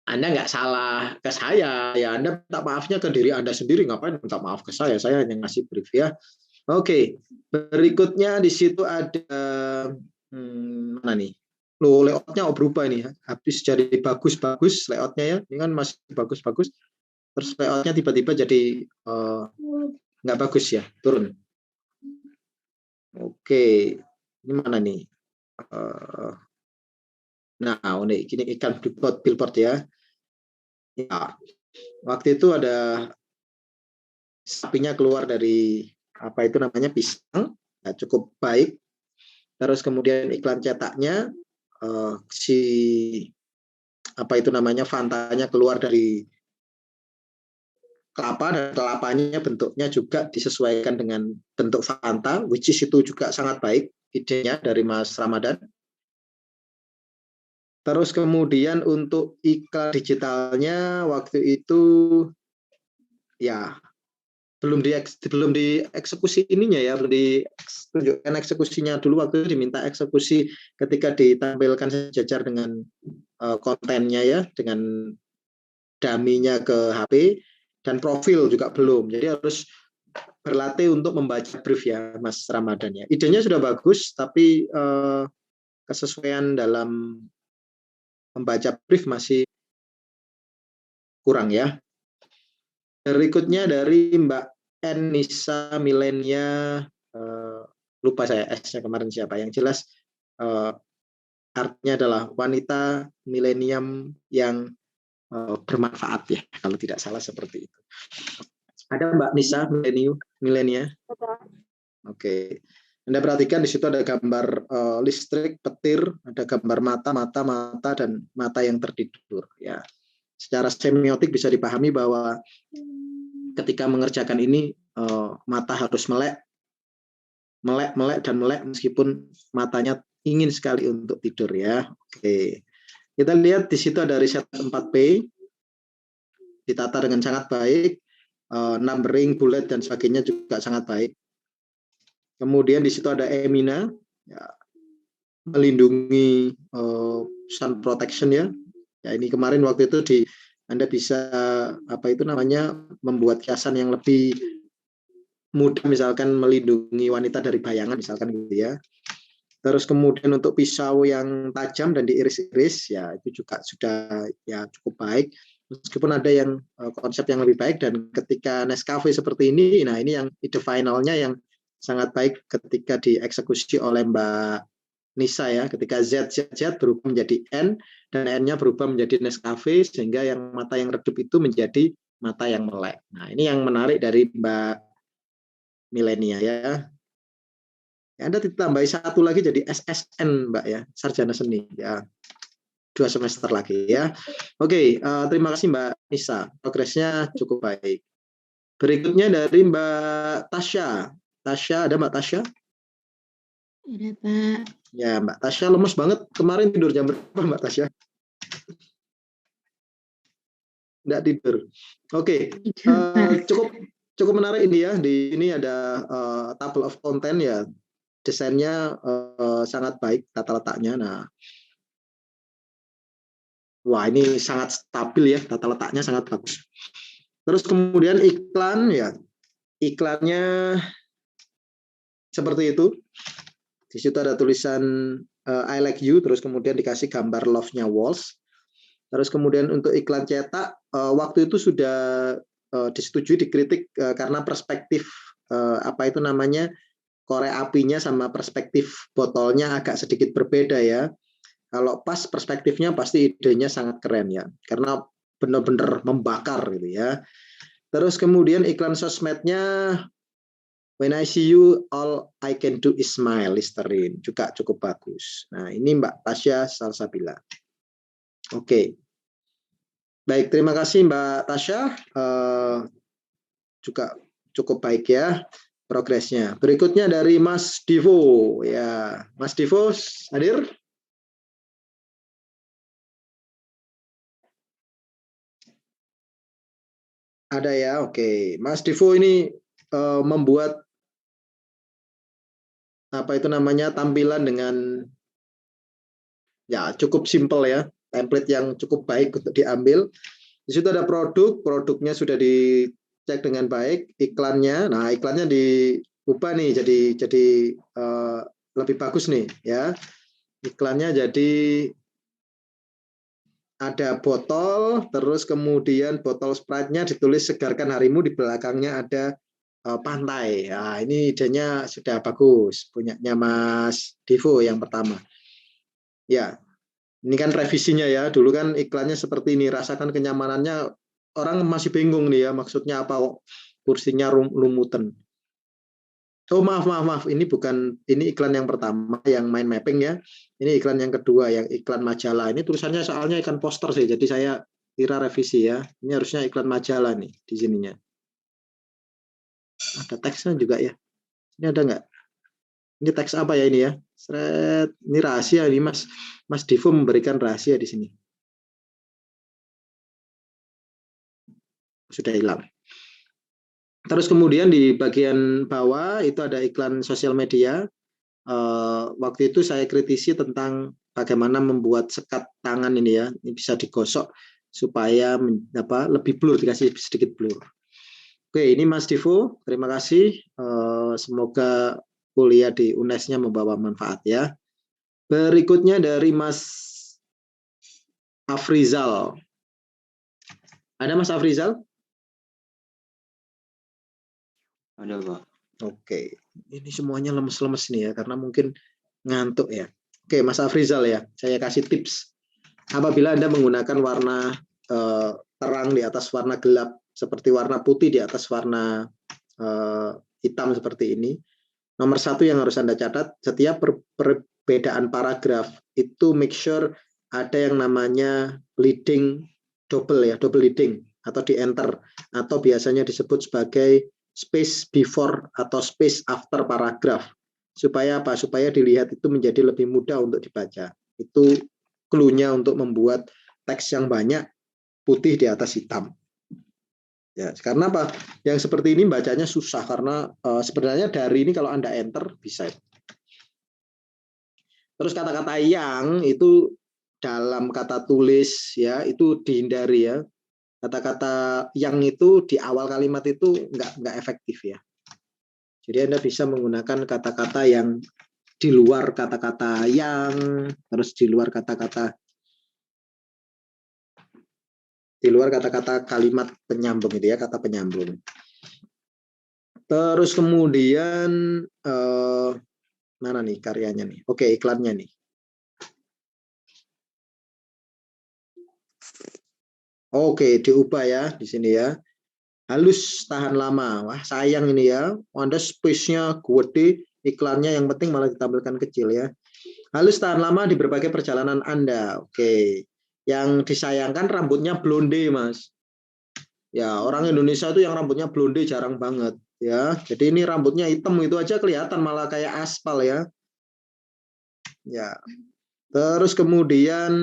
Anda nggak salah ke saya, ya Anda minta maafnya ke diri Anda sendiri, ngapain minta maaf ke saya hanya ngasih brief ya. Oke, berikutnya di situ ada mana nih? Loh, layoutnya berubah ini ya, habis jadi bagus-bagus layoutnya ya, ini kan masih bagus-bagus. Terus layoutnya tiba-tiba jadi nggak bagus ya, turun. Oke, ini mana nih? Nah, ini ikan billboard ya. Ya, waktu itu ada sapinya keluar dari apa itu namanya pisang, ya, cukup baik. Terus kemudian iklan cetaknya si apa itu namanya Fantanya keluar dari kelapa, dan kelapanya bentuknya juga disesuaikan dengan bentuk Fanta, which is itu juga sangat baik idenya dari Mas Ramadan. Terus kemudian untuk iklan digitalnya waktu itu ya belum dieksekusi ininya ya, belum ditunjukkan eksekusinya dulu. Waktu itu diminta eksekusi ketika ditampilkan sejajar dengan kontennya ya, dengan daminya ke HP, dan profil juga belum. Jadi harus berlatih untuk membaca brief ya Mas Ramadan ya. Idenya sudah bagus, tapi kesesuaian dalam membaca brief masih kurang ya. Berikutnya dari Mbak Nisa Milenia, lupa saya S-nya kemarin siapa, yang jelas artinya adalah wanita milenium yang bermanfaat ya, kalau tidak salah seperti itu. Ada Mbak Nisa Milenia? Oke. Anda perhatikan di situ ada gambar listrik, petir, ada gambar mata, dan mata yang tertidur ya. Secara semiotik bisa dipahami bahwa ketika mengerjakan ini mata harus melek meskipun matanya ingin sekali untuk tidur ya. Oke. Kita lihat di situ ada riset 4P ditata dengan sangat baik, numbering, bullet dan sebagainya juga sangat baik. Kemudian di situ ada Emina ya, melindungi sun protection ya. Ya ini kemarin waktu itu Anda bisa apa itu namanya membuat kiasan yang lebih mudah, misalkan melindungi wanita dari bayangan misalkan gitu ya. Terus kemudian untuk pisau yang tajam dan diiris-iris ya itu juga sudah ya cukup baik. Meskipun ada yang konsep yang lebih baik, dan ketika Nescafe seperti ini, nah ini yang ide finalnya yang sangat baik ketika dieksekusi oleh Mbak Nisa ya, ketika Z berubah menjadi N dan N-nya berubah menjadi Nescafe, sehingga yang mata yang redup itu menjadi mata yang melek. Nah ini yang menarik dari Mbak Milenia ya. Anda ditambahi satu lagi jadi SSN Mbak ya, sarjana seni ya, 2 semester lagi ya. Oke, terima kasih Mbak Nisa, progresnya cukup baik. Berikutnya dari Mbak Tasya. Ada Mbak Tasya? Ada Pak. Ya Mbak Tasya lemes banget, kemarin tidur jam berapa Mbak Tasya? Nggak tidur. Oke, cukup menarik ini ya. Di ini ada table of content ya. Desainnya sangat baik, tata letaknya. Nah, wah ini sangat stabil ya, tata letaknya sangat bagus. Terus kemudian iklan ya, iklannya seperti itu. Di situ ada tulisan I like you, terus kemudian dikasih gambar love-nya walls. Terus kemudian untuk iklan cetak, waktu itu sudah disetujui, dikritik karena perspektif apa itu namanya, korek apinya sama perspektif botolnya agak sedikit berbeda ya. Kalau pas perspektifnya pasti idenya sangat keren ya, karena benar-benar membakar gitu ya. Terus kemudian iklan sosmednya, when I see you all I can do is smile, Listerine, juga cukup bagus. Nah ini Mbak Tasya Salsabila. Oke. Baik, terima kasih Mbak Tasya. Juga cukup baik ya progresnya. Berikutnya dari Mas Divo ya. Mas Divo hadir? Ada ya, oke. Mas Divo ini membuat apa itu namanya, tampilan dengan ya cukup simpel ya, template yang cukup baik untuk diambil. Di situ ada produknya sudah dicek dengan baik, iklannya. Nah, iklannya diubah nih jadi lebih bagus nih ya. Iklannya jadi ada botol, terus kemudian botol Sprite-nya ditulis segarkan harimu, di belakangnya ada pantai. Nah, ini idenya sudah bagus, punyanya Mas Divo yang pertama. Ya, ini kan revisinya ya. Dulu kan iklannya seperti ini, rasakan kenyamanannya, orang masih bingung nih ya, maksudnya apa. kursinya lumutan. Oh maaf, ini iklan yang pertama yang mind mapping ya. Ini iklan yang kedua yang iklan majalah. Ini tulisannya soalnya iklan poster sih, jadi saya kira revisi ya. Ini harusnya iklan majalah nih di sininya. Ada teksnya juga ya. Ini ada nggak? Ini teks apa ya ini ya? Ini rahasia ini Mas Divo memberikan rahasia di sini. Sudah hilang. Terus kemudian di bagian bawah itu ada iklan sosial media. Waktu itu saya kritisi tentang bagaimana membuat sekat tangan ini ya. Ini bisa digosok supaya lebih blur, dikasih sedikit blur. Oke, ini Mas Divo. Terima kasih. Semoga kuliah di UNES-nya membawa manfaat ya. Berikutnya dari Mas Afrizal. Ada Mas Afrizal? Ada, Pak. Oke, ini semuanya lemes-lemes nih ya, karena mungkin ngantuk ya. Oke, Mas Afrizal ya, saya kasih tips. Apabila Anda menggunakan warna terang di atas warna gelap, seperti warna putih di atas warna hitam seperti ini, nomor satu yang harus Anda catat, setiap perbedaan paragraf itu make sure ada yang namanya leading double leading, atau di enter, atau biasanya disebut sebagai space before atau space after paragraph. Supaya apa? Supaya dilihat itu menjadi lebih mudah untuk dibaca. Itu clue-nya untuk membuat teks yang banyak putih di atas hitam. Ya, karena apa? Yang seperti ini bacanya susah karena sebenarnya dari ini kalau Anda enter bisa. Terus kata-kata yang itu dalam kata tulis ya, itu dihindari ya. Kata-kata yang itu di awal kalimat itu nggak efektif ya. Jadi Anda bisa menggunakan kata-kata yang di luar kata-kata yang, terus di luar kata-kata kalimat penyambung itu ya, kata penyambung. Terus kemudian mana nih karyanya nih? Oke, iklannya nih. Oke, diubah ya di sini ya. Halus tahan lama. Wah, sayang ini ya. Anda space-nya gede, iklannya yang penting malah ditampilkan kecil ya. Halus tahan lama di berbagai perjalanan Anda. Oke. Yang disayangkan rambutnya blonde, Mas. Ya, orang Indonesia itu yang rambutnya blonde jarang banget ya. Jadi ini rambutnya hitam itu aja kelihatan malah kayak aspal ya. Ya. Terus kemudian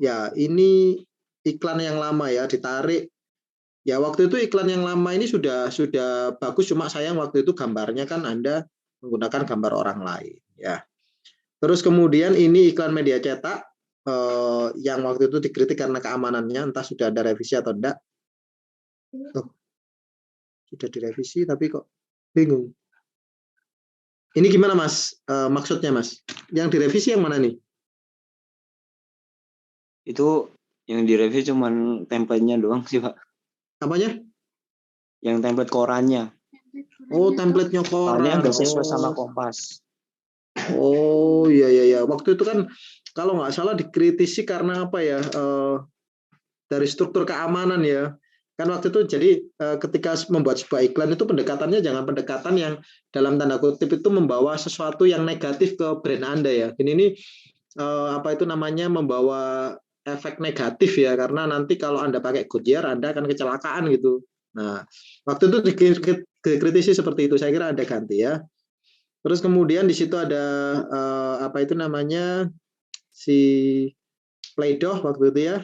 ya, ini iklan yang lama ya, ditarik. Ya, waktu itu iklan yang lama ini sudah bagus, cuma sayang waktu itu gambarnya kan Anda menggunakan gambar orang lain ya. Terus kemudian ini iklan media cetak yang waktu itu dikritik karena keamanannya, entah sudah ada revisi atau enggak. Sudah direvisi tapi kok bingung. Ini gimana Mas? Maksudnya Mas? Yang direvisi yang mana nih? Itu yang direvisi cuman template-nya doang sih, Pak. Apanya? Yang template korannya. Oh, template-nya koran. Soalnya nggak sesuai sama Kompas. Oh, iya. Waktu itu kan kalau nggak salah dikritisi karena apa ya? Dari struktur keamanan ya. Kan waktu itu jadi ketika membuat sebuah iklan itu pendekatannya jangan pendekatan yang dalam tanda kutip itu membawa sesuatu yang negatif ke brand Anda ya. Ini apa itu namanya, membawa efek negatif ya, karena nanti kalau Anda pakai Goodyear Anda akan kecelakaan gitu. Nah, waktu itu dikritisi seperti itu, saya kira Anda ganti ya. Terus kemudian di situ ada apa itu namanya, si Playdoh waktu itu ya,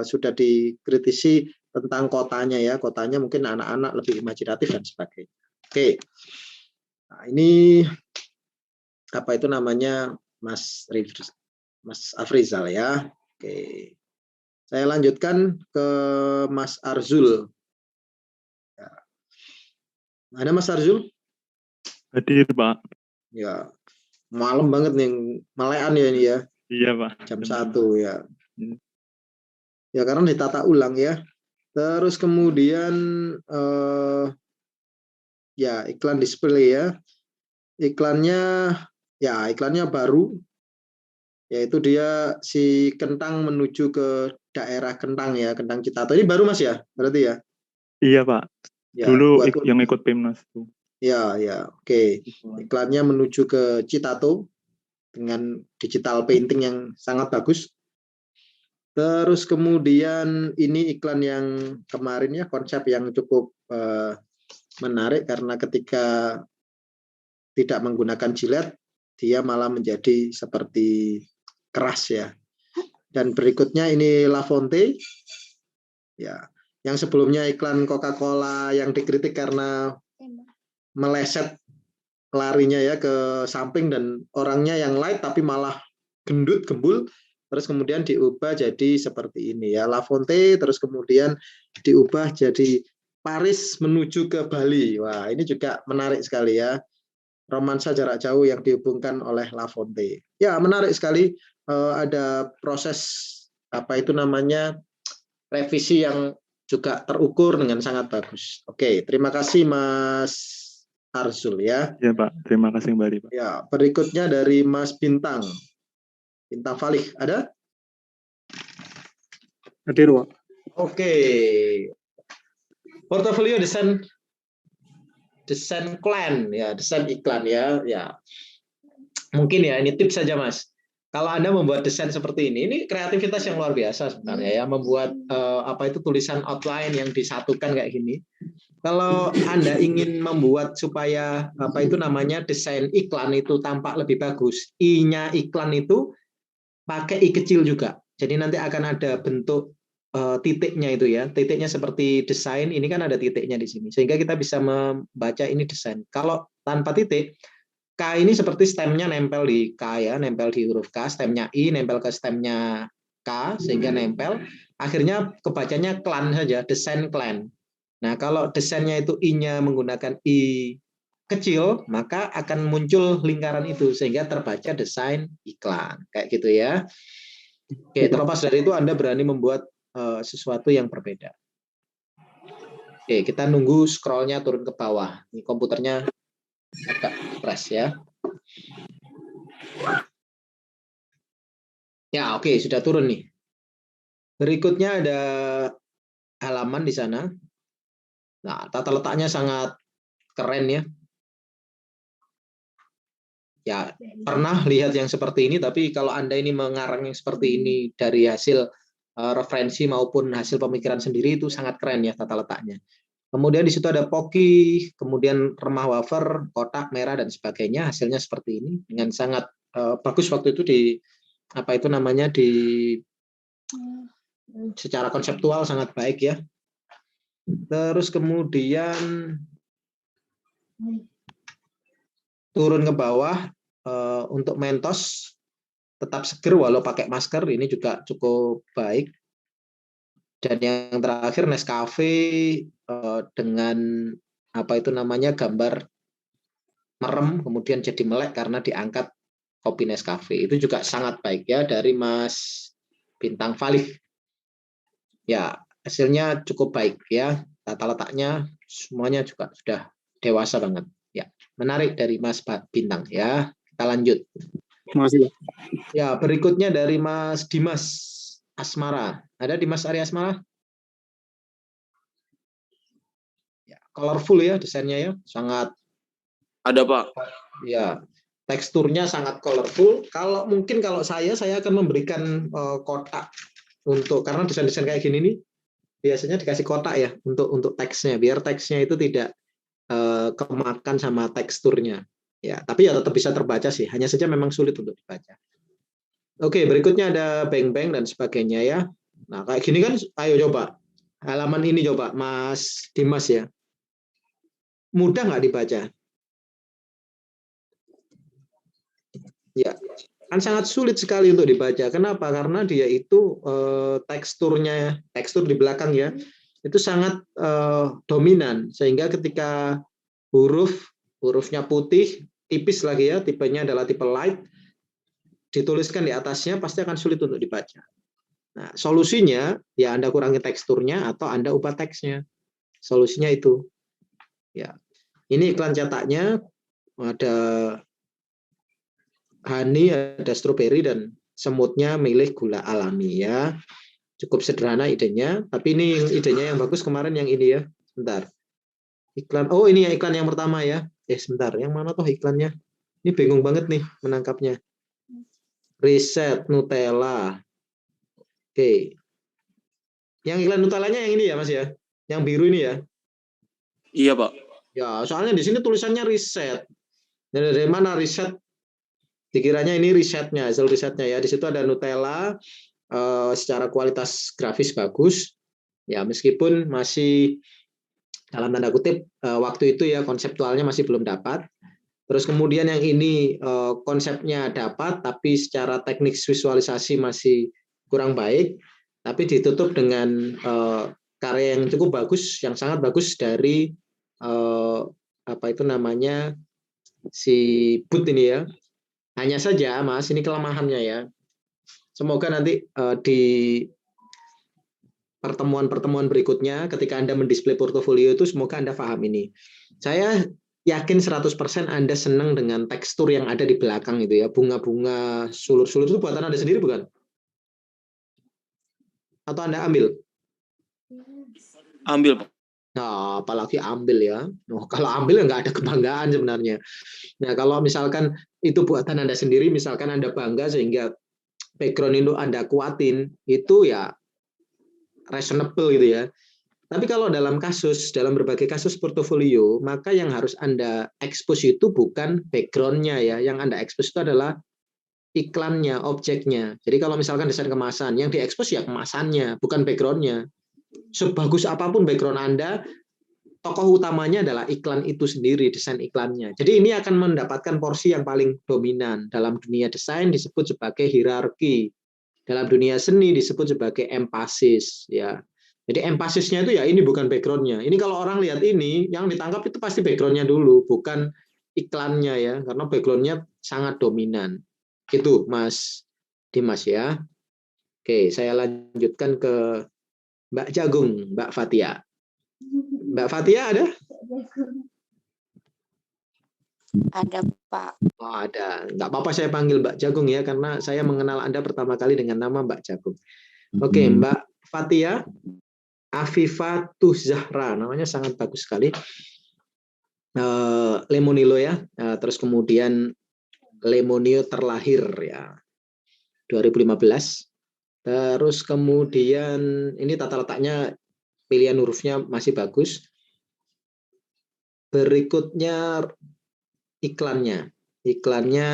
sudah dikritisi tentang kotanya ya, kotanya mungkin anak-anak lebih imajinatif dan sebagainya. Oke. Nah, ini apa itu namanya, Mas Afrizal ya. Oke. Saya lanjutkan ke Mas Arzul. Ya. Ada Mas Arzul? Hadir, Pak. Ya. Malam banget nih, melekan ya ini ya. Iya, Pak. Jam 1 ya. Ya karena ditata ulang ya. Terus kemudian ya iklan display ya. Iklannya baru, yaitu dia si Kentang menuju ke daerah Kentang ya, Kentang Citato. Ini baru Mas ya, berarti ya? Iya Pak. Ya, Dulu buat yang ikut PIMNAS tuh. ya, oke. Iklannya menuju ke Citato dengan digital painting yang sangat bagus. Terus kemudian ini iklan yang kemarin ya, konsep yang cukup menarik karena ketika tidak menggunakan jilet, dia malah menjadi seperti keras ya. Dan berikutnya ini La Fonte, ya, yang sebelumnya iklan Coca-Cola yang dikritik karena meleset larinya ya ke samping dan orangnya yang light tapi malah gendut gembul, terus kemudian diubah jadi seperti ini ya, La Fonte, terus kemudian diubah jadi Paris menuju ke Bali. Wah, ini juga menarik sekali ya, romansa jarak jauh yang dihubungkan oleh La Fonte. Ya, menarik sekali. Ada proses apa itu namanya revisi yang juga terukur dengan sangat bagus. Oke, terima kasih Mas Arzul ya. Ya Pak, terima kasih kembali Pak. Ya, berikutnya dari Mas Bintang. Bintang Falih, ada? Hadir, Pak. Oke. Portofolio desain klien ya, desain iklan ya. Mungkin ya ini tips saja Mas. Kalau Anda membuat desain seperti ini kreativitas yang luar biasa sebenarnya ya, membuat tulisan outline yang disatukan kayak gini. Kalau Anda ingin membuat supaya desain iklan itu tampak lebih bagus, I-nya iklan itu pakai I kecil juga. Jadi nanti akan ada bentuk titiknya itu ya. Titiknya seperti desain, ini kan ada titiknya di sini. Sehingga kita bisa membaca ini desain. Kalau tanpa titik, K ini seperti stemnya nempel di K ya, nempel di huruf K, stemnya I nempel ke stemnya K, sehingga nempel. Akhirnya kebacanya klan saja, desain klan. Nah, kalau desainnya itu I-nya menggunakan I kecil, maka akan muncul lingkaran itu, sehingga terbaca desain iklan. Kayak gitu ya. Oke, terlepas dari itu Anda berani membuat sesuatu yang berbeda. Oke, kita nunggu scrollnya turun ke bawah. Ini komputernya agak stres ya. Ya, oke, sudah turun nih. Berikutnya ada halaman di sana. Nah, tata letaknya sangat keren ya. Ya, pernah lihat yang seperti ini, tapi kalau Anda ini mengarang yang seperti ini dari hasil referensi maupun hasil pemikiran sendiri, itu sangat keren ya tata letaknya. Kemudian di situ ada poki, kemudian remah wafer, kotak merah dan sebagainya. Hasilnya seperti ini dengan sangat bagus waktu itu secara konseptual sangat baik ya. Terus kemudian turun ke bawah untuk Mentos tetap seger walau pakai masker, ini juga cukup baik. Dan yang terakhir Nescafe dengan gambar merem kemudian jadi melek karena diangkat kopi Nescafe. Itu juga sangat baik ya dari Mas Bintang Falih. Ya, hasilnya cukup baik ya. Tata letaknya semuanya juga sudah dewasa banget. Ya, menarik dari Mas Bintang ya. Kita lanjut. Terima kasih, Pak. Ya, berikutnya dari Mas Dimas Asmara. Ada Dimas Arya Asmara? Ya, colorful ya desainnya ya, sangat. Ada Pak. Ya, teksturnya sangat colorful. Kalau saya akan memberikan kotak karena desain-desain kayak gini nih biasanya dikasih kotak ya untuk teksnya, biar teksnya itu tidak kemakan sama teksturnya. Ya, tapi ya tetap bisa terbaca sih. Hanya saja memang sulit untuk dibaca. Oke, berikutnya ada bank-bank dan sebagainya ya. Nah, kayak gini kan, ayo coba. Halaman ini coba, Mas Dimas ya. Mudah nggak dibaca? Ya, kan sangat sulit sekali untuk dibaca. Kenapa? Karena dia itu tekstur di belakang ya, itu sangat dominan. Sehingga ketika hurufnya putih, tipis lagi ya, tipenya adalah tipe light, dituliskan di atasnya pasti akan sulit untuk dibaca. Nah, solusinya ya Anda kurangi teksturnya atau Anda ubah teksnya. Solusinya itu. Ya. Ini iklan cetaknya ada honey, ada stroberi dan semutnya milih gula alami ya. Cukup sederhana idenya, tapi ini idenya yang bagus kemarin yang ini ya. Sebentar. Iklan. Oh, ini ya iklan yang pertama ya. Sebentar. Yang mana tuh iklannya? Ini bingung banget nih menangkapnya. Riset Nutella. Oke. Yang iklan Nutellanya yang ini ya, Mas ya? Yang biru ini ya? Iya, Pak. Ya, soalnya di sini tulisannya riset. Dari mana riset? Dikiranya ini risetnya, hasil risetnya ya. Di situ ada Nutella, secara kualitas grafis bagus. Ya, meskipun masih dalam tanda kutip waktu itu ya konseptualnya masih belum dapat. Terus kemudian yang ini konsepnya dapat, tapi secara teknik visualisasi masih kurang baik. Tapi ditutup dengan karya yang cukup bagus, yang sangat bagus dari apa itu namanya si Booth ini ya. Hanya saja, Mas, ini kelemahannya ya. Semoga nanti di pertemuan-pertemuan berikutnya ketika Anda mendisplay portofolio itu semoga Anda paham ini. Saya yakin 100% Anda senang dengan tekstur yang ada di belakang itu ya. Bunga-bunga, sulur-sulur itu buatan Anda sendiri bukan? Atau Anda ambil? Ambil, Pak. Nah, apalagi ambil ya. Kalau ambil nggak ada kebanggaan sebenarnya. Nah, kalau misalkan itu buatan Anda sendiri, misalkan Anda bangga sehingga background itu Anda kuatin, itu ya reasonable gitu ya. Tapi kalau dalam berbagai kasus portofolio, maka yang harus Anda expose itu bukan background-nya ya. Yang Anda expose itu adalah iklannya, objeknya. Jadi kalau misalkan desain kemasan, yang diekspos ya kemasannya, bukan background-nya. Sebagus apapun background Anda, tokoh utamanya adalah iklan itu sendiri, desain iklannya. Jadi ini akan mendapatkan porsi yang paling dominan. Dalam dunia desain disebut sebagai hierarki. Dalam dunia seni disebut sebagai emphasis. Ya. Jadi emphasisnya itu ya ini bukan background-nya. Ini kalau orang lihat ini, yang ditangkap itu pasti background-nya dulu, bukan iklannya ya, karena background-nya sangat dominan. Itu Mas Dimas ya. Oke, saya lanjutkan ke Mbak Jagung, Mbak Fatia. Mbak Fatia ada? Ada, Pak. Oh, ada. Nggak apa-apa saya panggil Mbak Jagung ya, karena saya mengenal Anda pertama kali dengan nama Mbak Jagung. Oke, Mbak Fatia Afifatul Zahra, namanya sangat bagus sekali. Lemonilo ya, terus kemudian Lemonio terlahir ya, 2015. Terus kemudian ini tata letaknya, pilihan hurufnya masih bagus. Berikutnya iklannya. Iklannya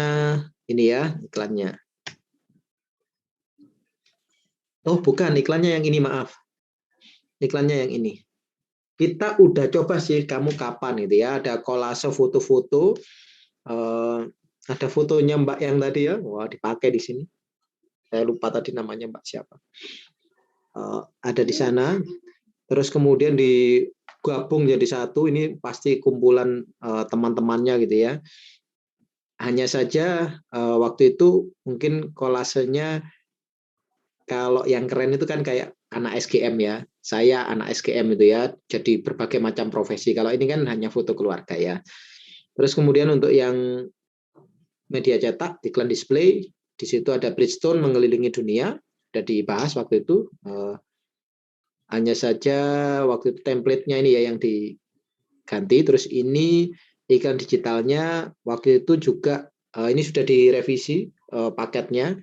ini ya, iklannya. Oh, bukan, iklannya yang ini, maaf. Iklannya yang ini. Kita udah coba sih, kamu kapan gitu ya, ada kolase foto-foto. Ada fotonya Mbak yang tadi ya, wah dipakai di sini. Saya lupa tadi namanya Mbak siapa. Ada di sana. Terus kemudian digabung jadi satu, ini pasti kumpulan teman-temannya gitu ya. Hanya saja waktu itu mungkin kolasenya kalau yang keren itu kan kayak anak SGM ya. Saya anak SGM itu ya, jadi berbagai macam profesi. Kalau ini kan hanya foto keluarga ya. Terus kemudian untuk yang media cetak, iklan display, di situ ada Bridgestone mengelilingi dunia, sudah dibahas waktu itu. Hanya saja waktu itu template-nya ini ya yang diganti. Terus ini iklan digitalnya waktu itu juga ini sudah direvisi paketnya.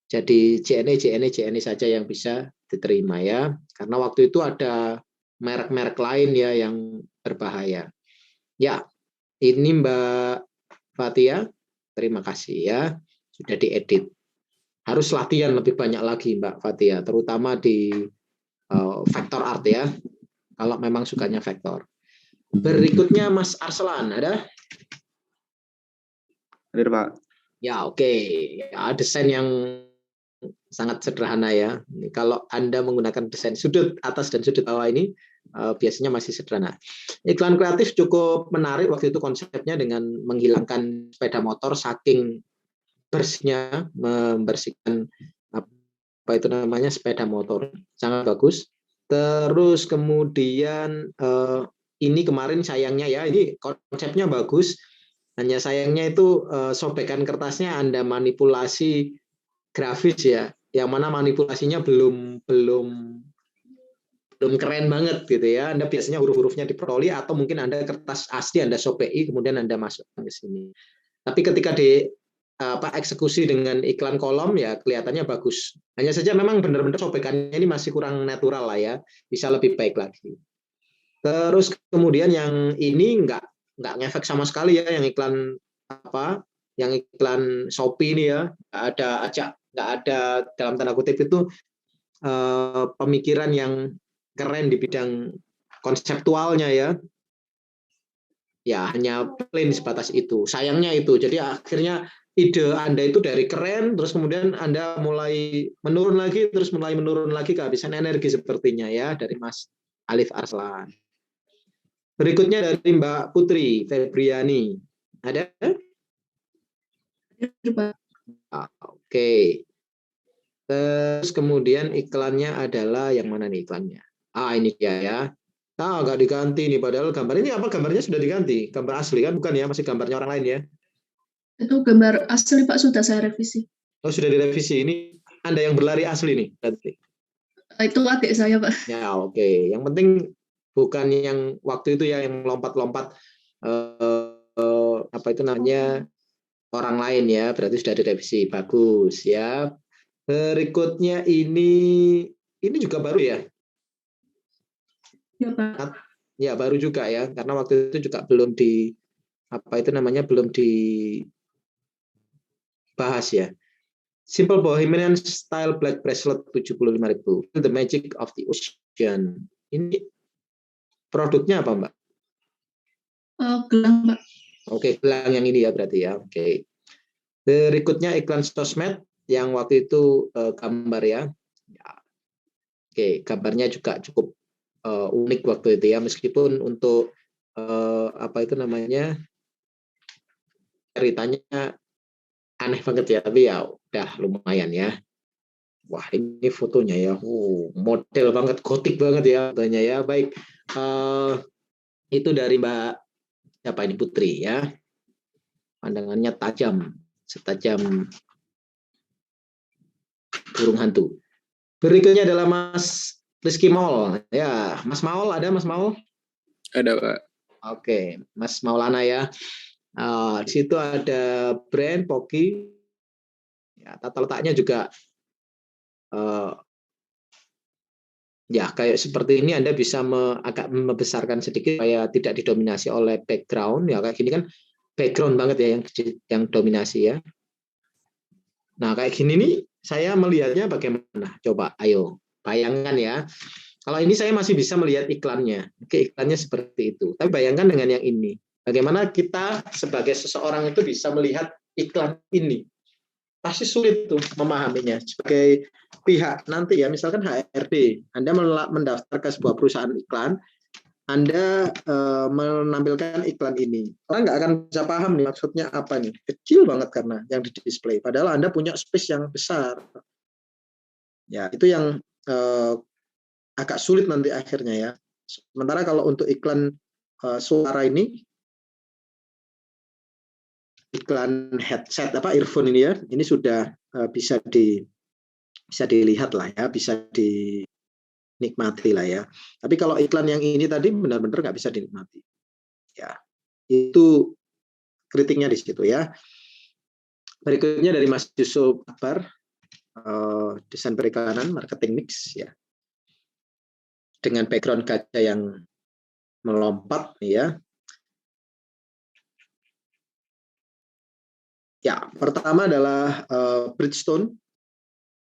Jadi JNE saja yang bisa diterima ya. Karena waktu itu ada merek-merek lain ya yang berbahaya. Ya, ini Mbak Fatia, terima kasih ya. Sudah diedit. Harus latihan lebih banyak lagi Mbak Fatia, terutama di vektor art ya. Kalau memang sukanya vektor. Berikutnya Mas Arslan, ada? Hadir, Pak. Ya, oke. Ya, desain yang sangat sederhana ya. Kalau Anda menggunakan desain sudut atas dan sudut bawah ini biasanya masih sederhana. Iklan kreatif cukup menarik waktu itu konsepnya dengan menghilangkan sepeda motor saking bersihnya, membersihkan apa itu namanya sepeda motor. Sangat bagus. Terus kemudian ini kemarin sayangnya ya, ini konsepnya bagus. Hanya sayangnya itu sobekan kertasnya Anda manipulasi grafis ya, yang mana manipulasinya belum belum keren banget gitu ya. Anda biasanya huruf-hurufnya diperoleh atau mungkin Anda kertas asli Anda shopei kemudian Anda masukkan ke sini. Tapi ketika di eksekusi dengan iklan kolom ya kelihatannya bagus. Hanya saja memang benar-benar sobekannya ini masih kurang natural lah ya. Bisa lebih baik lagi. Terus kemudian yang ini nggak ngefek sama sekali ya, yang iklan yang iklan Shopee ini ya, nggak ada dalam tanda kutip itu pemikiran yang keren di bidang konseptualnya ya. Ya hanya plain sebatas itu. Sayangnya itu. Jadi akhirnya ide Anda itu dari keren, terus kemudian Anda mulai menurun lagi, terus mulai menurun lagi, kehabisan energi sepertinya ya, dari Mas Alif Arslan. Berikutnya dari Mbak Putri Febriani. Ada? Oke. Terus kemudian iklannya adalah yang mana nih iklannya? Ini dia ya. Nggak diganti nih, padahal gambar ini apa, gambarnya sudah diganti. Gambar asli kan? Bukan ya, masih gambarnya orang lain ya? Itu gambar asli Pak, sudah saya revisi. Oh, sudah direvisi. Ini Anda yang berlari asli nih berarti. Itu adik saya Pak. Ya oke. Yang penting bukan yang waktu itu ya, yang lompat-lompat apa itu namanya orang lain ya. Berarti sudah direvisi. Bagus ya. Berikutnya ini juga baru ya? Ya Pak. Ya baru juga ya, karena waktu itu juga belum belum dibahas ya. Simple Bohemian Style Black Bracelet 75.000. The Magic of the Ocean. Ini produknya apa Mbak? Gelang Mbak. Oke, gelang yang ini ya berarti ya. Oke. Berikutnya iklan sosmed yang waktu itu gambar ya. Oke, gambarnya juga cukup unik waktu itu ya, meskipun untuk ceritanya aneh banget ya, tapi ya udah lumayan ya. Wah ini fotonya ya, model banget, gotik banget ya fotonya ya. Baik, itu dari Mbak siapa ini, Putri ya, pandangannya tajam, setajam burung hantu. Berikutnya adalah Mas Rizky Maul ya. Mas Maul ada, Mas Maul? Ada Pak. Oke, Mas Maulana ya. Di situ ada brand Poki. Ya, tata letaknya juga ya kayak seperti ini. Anda bisa agak membesarkan sedikit supaya tidak didominasi oleh background ya. Kayak gini kan background banget ya yang dominasi ya. Nah kayak gini nih saya melihatnya bagaimana? Coba ayo bayangkan ya. Kalau ini saya masih bisa melihat iklannya. Oke, iklannya seperti itu. Tapi bayangkan dengan yang ini. Bagaimana kita sebagai seseorang itu bisa melihat iklan ini? Pasti sulit tuh memahaminya. Sebagai pihak nanti ya, misalkan HRD, Anda mendaftar ke sebuah perusahaan iklan, Anda menampilkan iklan ini. Orang nggak akan bisa paham nih maksudnya apa nih. Kecil banget karena yang di display. Padahal Anda punya space yang besar. Ya, itu yang agak sulit nanti akhirnya ya. Sementara kalau untuk iklan suara ini, iklan headset earphone ini ya, ini sudah bisa dilihat lah ya, bisa dinikmati lah ya. Tapi kalau iklan yang ini tadi benar-benar nggak bisa dinikmati. Ya, itu kritiknya di situ ya. Berikutnya dari Mas Yusuf Akbar, desain periklanan, marketing mix ya. Dengan background gajah yang melompat ya. Ya, pertama adalah Bridgestone.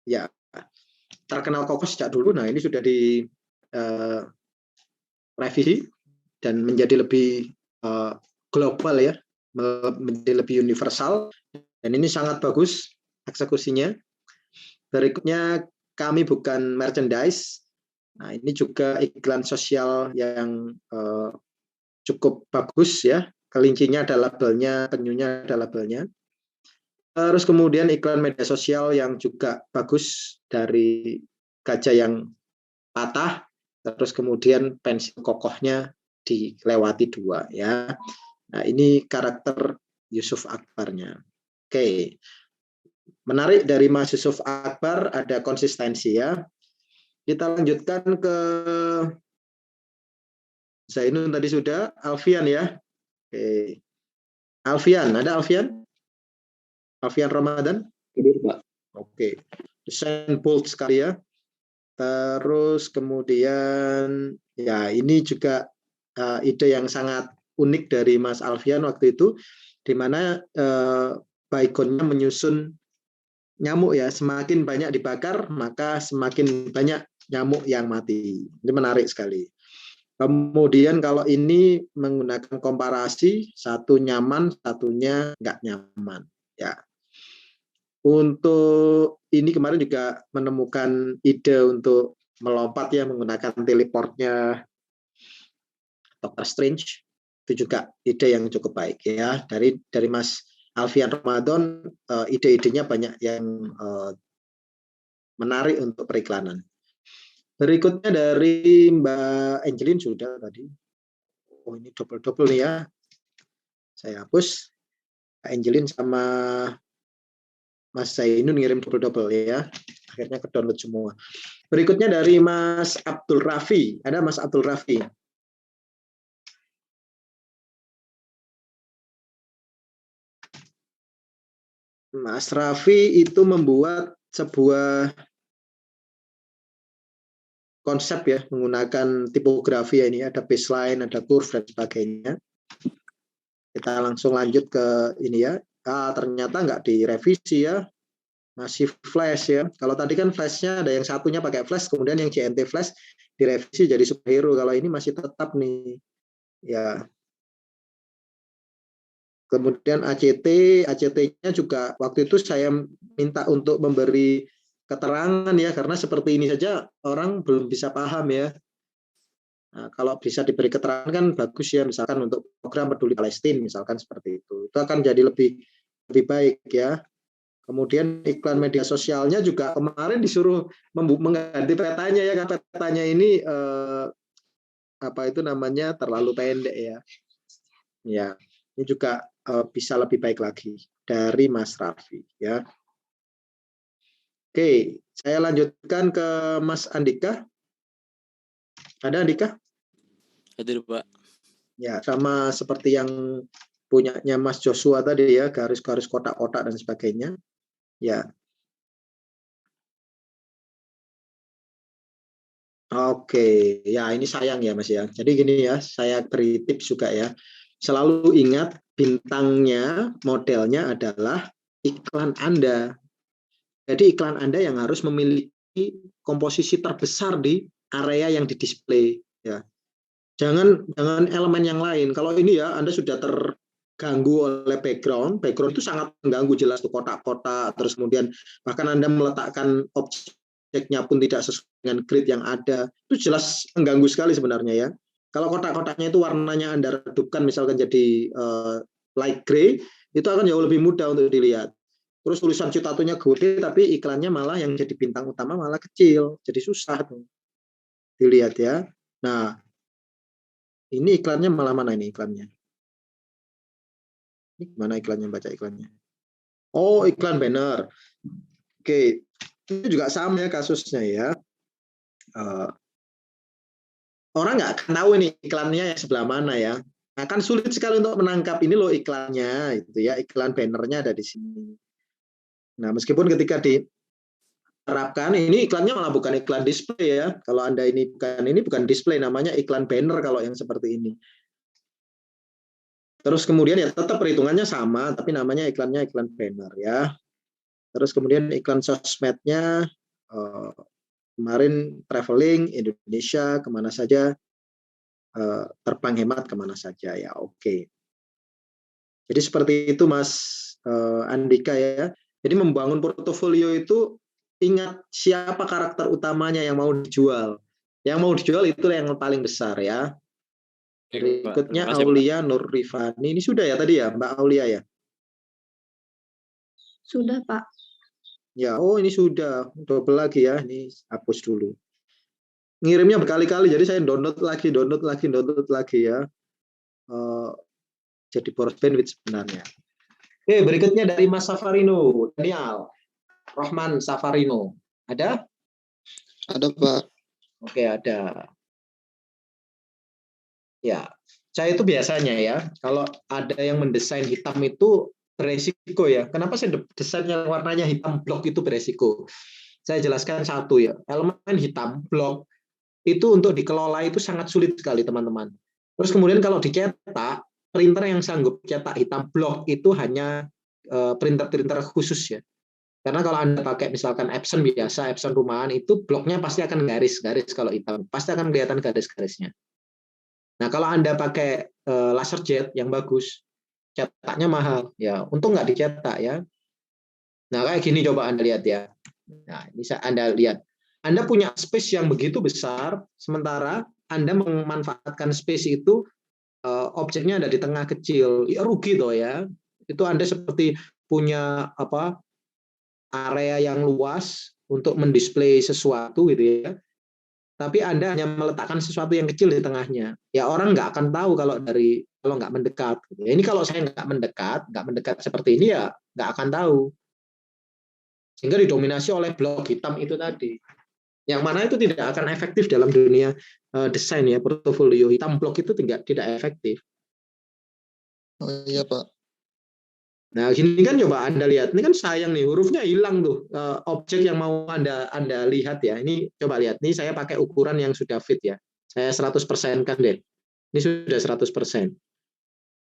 Ya, terkenal kokoh sejak dulu. Nah, ini sudah direvisi dan menjadi lebih global ya, menjadi lebih universal. Dan ini sangat bagus eksekusinya. Berikutnya kami bukan merchandise. Nah, ini juga iklan sosial yang cukup bagus ya. Kelincinya ada labelnya, penyunya ada labelnya. Terus kemudian iklan media sosial yang juga bagus dari gajah yang patah. Terus kemudian pensil kokohnya dilewati 2 ya. Nah, ini karakter Yusuf Akbarnya. Oke. Menarik dari Mas Yusuf Akbar ada konsistensi ya. Kita lanjutkan ke Zainun tadi sudah, Alfian ya. Oke. Alfian, ada Alfian? Alfian Ramadan? Tidur, Pak. Oke. Desain bold sekali ya. Terus kemudian ya ini juga ide yang sangat unik dari Mas Alfian waktu itu, di mana Baygonnya menyusun nyamuk ya, semakin banyak dibakar maka semakin banyak nyamuk yang mati. Ini menarik sekali. Kemudian kalau ini menggunakan komparasi, satu nyaman, satunya nggak nyaman. Ya. Untuk ini kemarin juga menemukan ide untuk melompat ya menggunakan teleportnya Dr. Strange. Itu juga ide yang cukup baik ya. Dari Mas Alfian Ramadan, ide-idenya banyak yang menarik untuk periklanan. Berikutnya dari Mbak Angelin sudah tadi. Oh ini double-double nih ya. Saya hapus. Mbak Angelin sama Mas Zainun ngirim double-double ya. Akhirnya ke-download semua. Berikutnya dari Mas Abdul Rafi. Ada Mas Abdul Rafi. Mas Rafi itu membuat sebuah konsep ya, menggunakan tipografi ya, ini ada baseline, ada curve dan sebagainya. Kita langsung lanjut ke ini ya. Ternyata nggak direvisi ya, masih flash ya. Kalau tadi kan flashnya ada yang satunya pakai flash, kemudian yang CNT flash direvisi jadi superhero. Kalau ini masih tetap nih ya. Kemudian ACT-nya juga waktu itu saya minta untuk memberi keterangan ya, karena seperti ini saja orang belum bisa paham ya. Nah, kalau bisa diberi keterangan kan bagus ya, misalkan untuk program peduli Palestina misalkan seperti itu akan jadi lebih baik ya. Kemudian iklan media sosialnya juga kemarin disuruh mengganti petanya ya, karena petanya ini apa itu namanya terlalu pendek ya. Ya, ini juga bisa lebih baik lagi dari Mas Raffi ya. Oke, saya lanjutkan ke Mas Andika. Ada Andika? Hadir, Pak. Ya, sama seperti yang punyanya Mas Joshua tadi ya, garis-garis kotak-kotak dan sebagainya. Ya. Oke, ya ini sayang ya Mas ya. Jadi gini ya, saya beri tips juga ya. Selalu ingat bintangnya, modelnya adalah iklan Anda. Jadi iklan Anda yang harus memiliki komposisi terbesar di area yang didisplay ya. Jangan elemen yang lain. Kalau ini ya Anda sudah terganggu oleh background itu sangat mengganggu, jelas tuh kotak-kotak, terus kemudian bahkan Anda meletakkan objeknya pun tidak sesuai dengan grid yang ada, itu jelas mengganggu sekali sebenarnya ya. Kalau kotak-kotaknya itu warnanya Anda redupkan misalkan jadi light gray, itu akan jauh lebih mudah untuk dilihat. Terus tulisan citatonya gede tapi iklannya malah yang jadi bintang utama malah kecil, jadi susah tuh dilihat ya. Nah, ini iklannya malah mana ini iklannya? Ini mana iklannya, baca iklannya? Oh, iklan banner. Oke, itu juga sama ya kasusnya ya. Orang nggak tahu ini iklannya yang sebelah mana ya. Akan sulit sekali untuk menangkap ini loh iklannya, itu ya, iklan bannernya ada di sini. Nah, meskipun ketika diterapkan, ini iklannya malah bukan iklan display ya. Kalau Anda ini bukan display, namanya iklan banner kalau yang seperti ini. Terus kemudian ya tetap perhitungannya sama, tapi namanya iklannya iklan banner ya. Terus kemudian iklan sosmednya, kemarin traveling Indonesia kemana saja, terbang hemat kemana saja ya, oke. Jadi seperti itu Mas Andika ya. Jadi membangun portofolio itu ingat siapa karakter utamanya yang mau dijual. Yang mau dijual itu yang paling besar ya. Berikutnya Aulia Nur Rifani. Ini sudah ya tadi ya Mbak Aulia ya? Sudah Pak. Ya, oh ini sudah. Double lagi ya. Ini hapus dulu. Ngirimnya berkali-kali, jadi saya download lagi ya. Jadi boros bandwidth sebenarnya. Oke, berikutnya dari Mas Safarino, Daniel Rohman Safarino. Ada? Ada Pak. Oke, ada. Ya, saya itu biasanya ya, kalau ada yang mendesain hitam itu beresiko ya. Kenapa saya desain yang warnanya hitam blok itu beresiko? Saya jelaskan satu ya. Elemen hitam blok itu untuk dikelola itu sangat sulit sekali, teman-teman. Terus kemudian kalau dicetak, printer yang sanggup cetak hitam blok itu hanya printer-printer khusus ya. Karena kalau Anda pakai misalkan Epson biasa, Epson rumahan, itu bloknya pasti akan garis-garis kalau hitam. Pasti akan kelihatan garis-garisnya. Nah, kalau Anda pakai laserjet yang bagus, cetaknya mahal. Ya, untung nggak dicetak ya. Nah, kayak gini coba Anda lihat ya. Nah, bisa Anda lihat. Anda punya space yang begitu besar, sementara Anda memanfaatkan space itu, objeknya ada di tengah kecil. Ya, rugi toh ya. Itu Anda seperti punya area yang luas untuk mendisplay sesuatu gitu ya, tapi Anda hanya meletakkan sesuatu yang kecil di tengahnya. Ya orang nggak akan tahu kalau nggak mendekat. Gitu. Ini kalau saya nggak mendekat seperti ini ya nggak akan tahu. Sehingga didominasi oleh blok hitam itu tadi. Yang mana itu tidak akan efektif dalam dunia desain ya, portofolio hitam blok itu tidak efektif. Oh iya Pak. Nah, gini kan coba Anda lihat, ini kan sayang nih, hurufnya hilang tuh, objek yang mau Anda lihat ya. Ini coba lihat, ini saya pakai ukuran yang sudah fit ya. Saya 100% kan deh. Ini sudah 100%.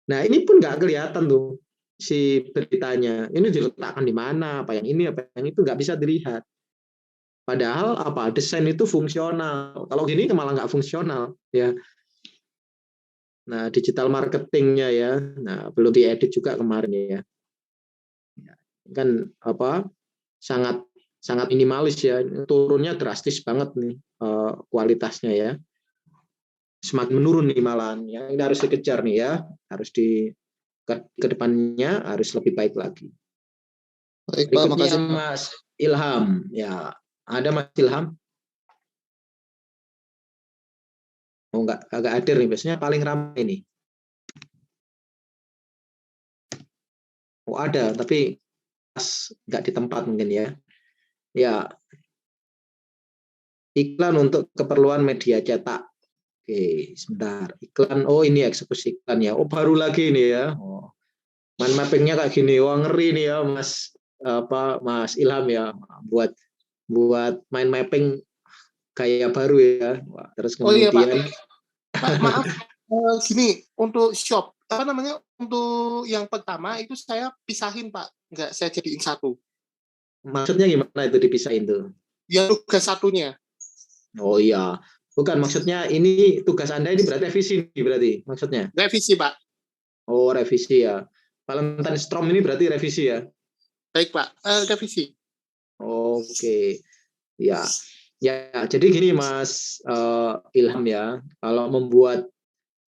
Nah, ini pun nggak kelihatan tuh si beritanya. Ini diletakkan di mana, apa yang ini, apa yang itu nggak bisa dilihat. Padahal desain itu fungsional. Kalau gini malah nggak fungsional ya. Nah, digital marketingnya ya. Nah, belum diedit juga kemarin ya. Kan sangat minimalis ya, turunnya drastis banget nih kualitasnya ya, semakin menurun nih malahan ya. Ini harus dikejar nih ya, harus ke depannya harus lebih baik lagi. Baik Pak, berikutnya makasih. Mas Ilham ya, ada Mas Ilham? Oh enggak, agak hadir nih, biasanya paling ramai nih. Oh ada, tapi nggak di tempat mungkin ya. Ya, iklan untuk keperluan media cetak. Oke, sebentar. Iklan, oh ini eksekusi iklan ya. Oh baru lagi ini ya. Oh, mind mappingnya kayak gini. Wah ngeri nih ya, Mas Ilham ya. Buat mind mapping kayak baru ya. Wah, terus kemudian. Oh iya Pak, maaf. Gini, untuk shop untuk yang pertama itu saya pisahin Pak, nggak saya jadiin satu. Maksudnya gimana itu dipisahin tuh? Ya tugas satunya. Oh iya, bukan maksudnya ini tugas Anda ini berarti revisi berarti maksudnya? Revisi Pak. Oh revisi ya. Valentine Storm ini berarti revisi ya? Baik Pak, revisi. Oke, ya. Jadi gini Mas Ilham ya, kalau membuat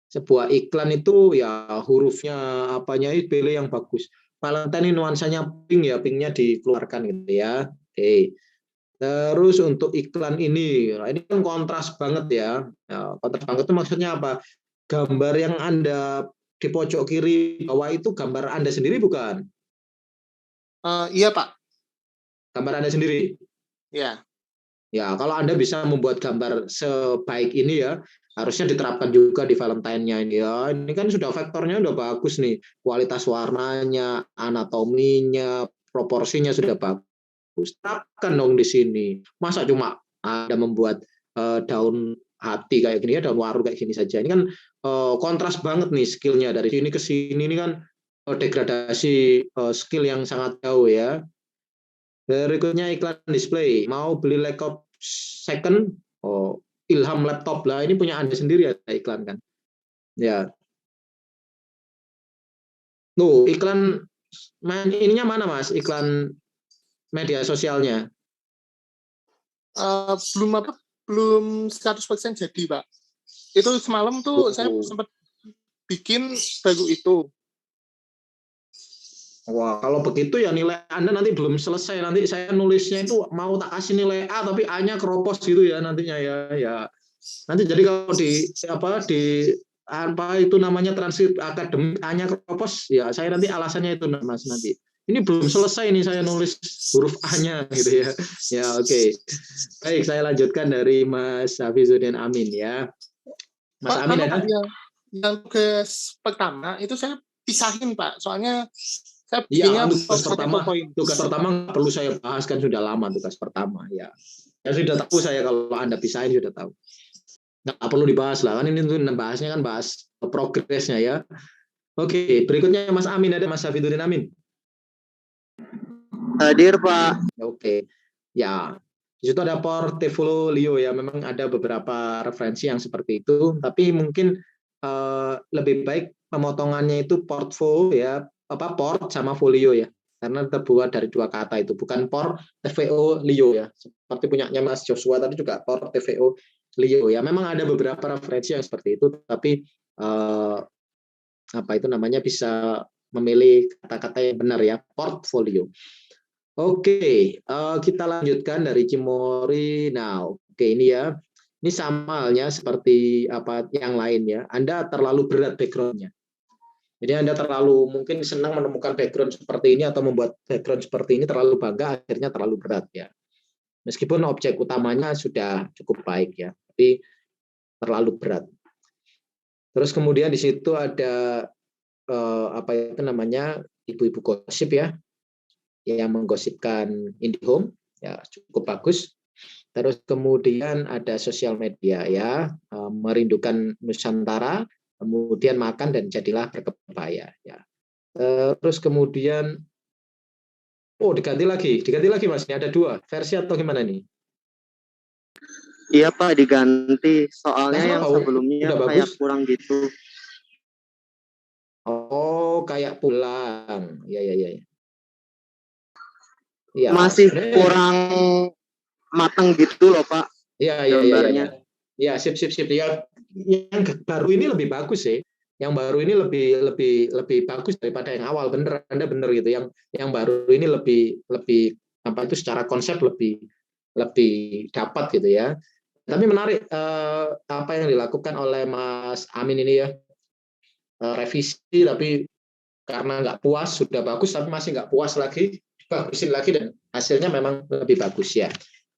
sebuah iklan itu ya hurufnya apanya itu pilih yang bagus. Valentine ini nuansanya pink ya, pinknya dikeluarkan gitu ya. Oke. Terus untuk iklan ini kan kontras banget ya. Kontras banget itu maksudnya apa? Gambar yang Anda di pojok kiri bawah itu gambar Anda sendiri bukan? Iya Pak. Gambar Anda sendiri? Iya. Ya, kalau Anda bisa membuat gambar sebaik ini ya, harusnya diterapkan juga di Valentine-nya ini ya. Ini kan sudah vektornya udah bagus nih. Kualitas warnanya, anatominya, proporsinya sudah bagus. Terapkan dong di sini. Masa cuma Anda membuat daun hati kayak gini ya, daun waru kayak gini saja. Ini kan kontras banget nih skill-nya. Dari sini ke sini ini kan degradasi skill yang sangat jauh ya. Berikutnya iklan display. Mau beli laptop second, Ilham laptop lah. Ini punya Anda sendiri ya iklan kan. Ya. Tuh iklan ininya mana Mas? Iklan media sosialnya? Belum 100% jadi Pak. Itu semalam tuh saya sempat bikin baru itu. Wah, kalau begitu ya nilai Anda nanti belum selesai. Nanti saya nulisnya itu mau tak kasih nilai A tapi A-nya keropos gitu ya nantinya ya. Nanti jadi kalau di apa itu namanya transkrip akademik A-nya keropos ya saya nanti alasannya itu Mas nanti. ini belum selesai nih saya nulis huruf A-nya gitu ya. Ya oke. Baik, saya lanjutkan dari Mas Hafizuddin Amin ya. Mas Pak, Amin Pak, ada? yang tugas pertama itu saya pisahin Pak, soalnya saya Iya, bikinnya tugas pertama nggak perlu saya bahas, kan sudah lama tugas pertama ya. Ya sudah tahu saya kalau Anda pisahin sudah tahu. Nggak perlu dibahas lah, kan ini tuh bahasnya kan bahas progresnya ya. Oke, berikutnya Mas Amin ada, Mas Hafizuddin Amin. Hadir Pak. Oke, ya di situ ada portfolio ya, memang ada beberapa referensi yang seperti itu, tapi mungkin lebih baik pemotongannya itu portfolio ya, port sama folio ya, karena terbuat dari dua kata itu, bukan portfolio ya, seperti punyanya Mas Joshua tadi juga portfolio ya. Memang ada beberapa referensi yang seperti itu, tapi apa itu namanya, bisa memilih kata-kata yang benar ya, portfolio. Oke, kita lanjutkan dari Cimori. Nah, oke ini ya, ini sama halnya seperti apa yang lain ya. Anda terlalu berat background-nya. Jadi Anda terlalu mungkin senang menemukan background seperti ini atau membuat background seperti ini, terlalu bangga, akhirnya terlalu berat ya. Meskipun objek utamanya sudah cukup baik ya, tapi terlalu berat. Terus kemudian di situ ada apa itu namanya, ibu-ibu gosip ya, yang menggosipkan IndiHome ya, cukup bagus. Terus kemudian ada sosial media ya, merindukan Nusantara, kemudian makan dan jadilah berkebaya ya. Terus kemudian diganti lagi Mas, ini ada 2 versi atau gimana nih? Iya Pak, diganti. Soalnya Nah, yang sebelumnya kayak kurang gitu. Oh, kayak pulang. Ya. Ya, masih kurang matang gitu loh Pak. Iya. Ya, sip. Ya, yang baru ini lebih bagus sih. Yang baru ini lebih bagus daripada yang awal. Bener, Anda bener gitu. Yang baru ini lebih apa itu, secara konsep lebih dapat gitu ya. Tapi menarik apa yang dilakukan oleh Mas Amin ini ya. Revisi, tapi karena nggak puas, sudah bagus tapi masih nggak puas lagi, bagusin lagi dan hasilnya memang lebih bagus ya.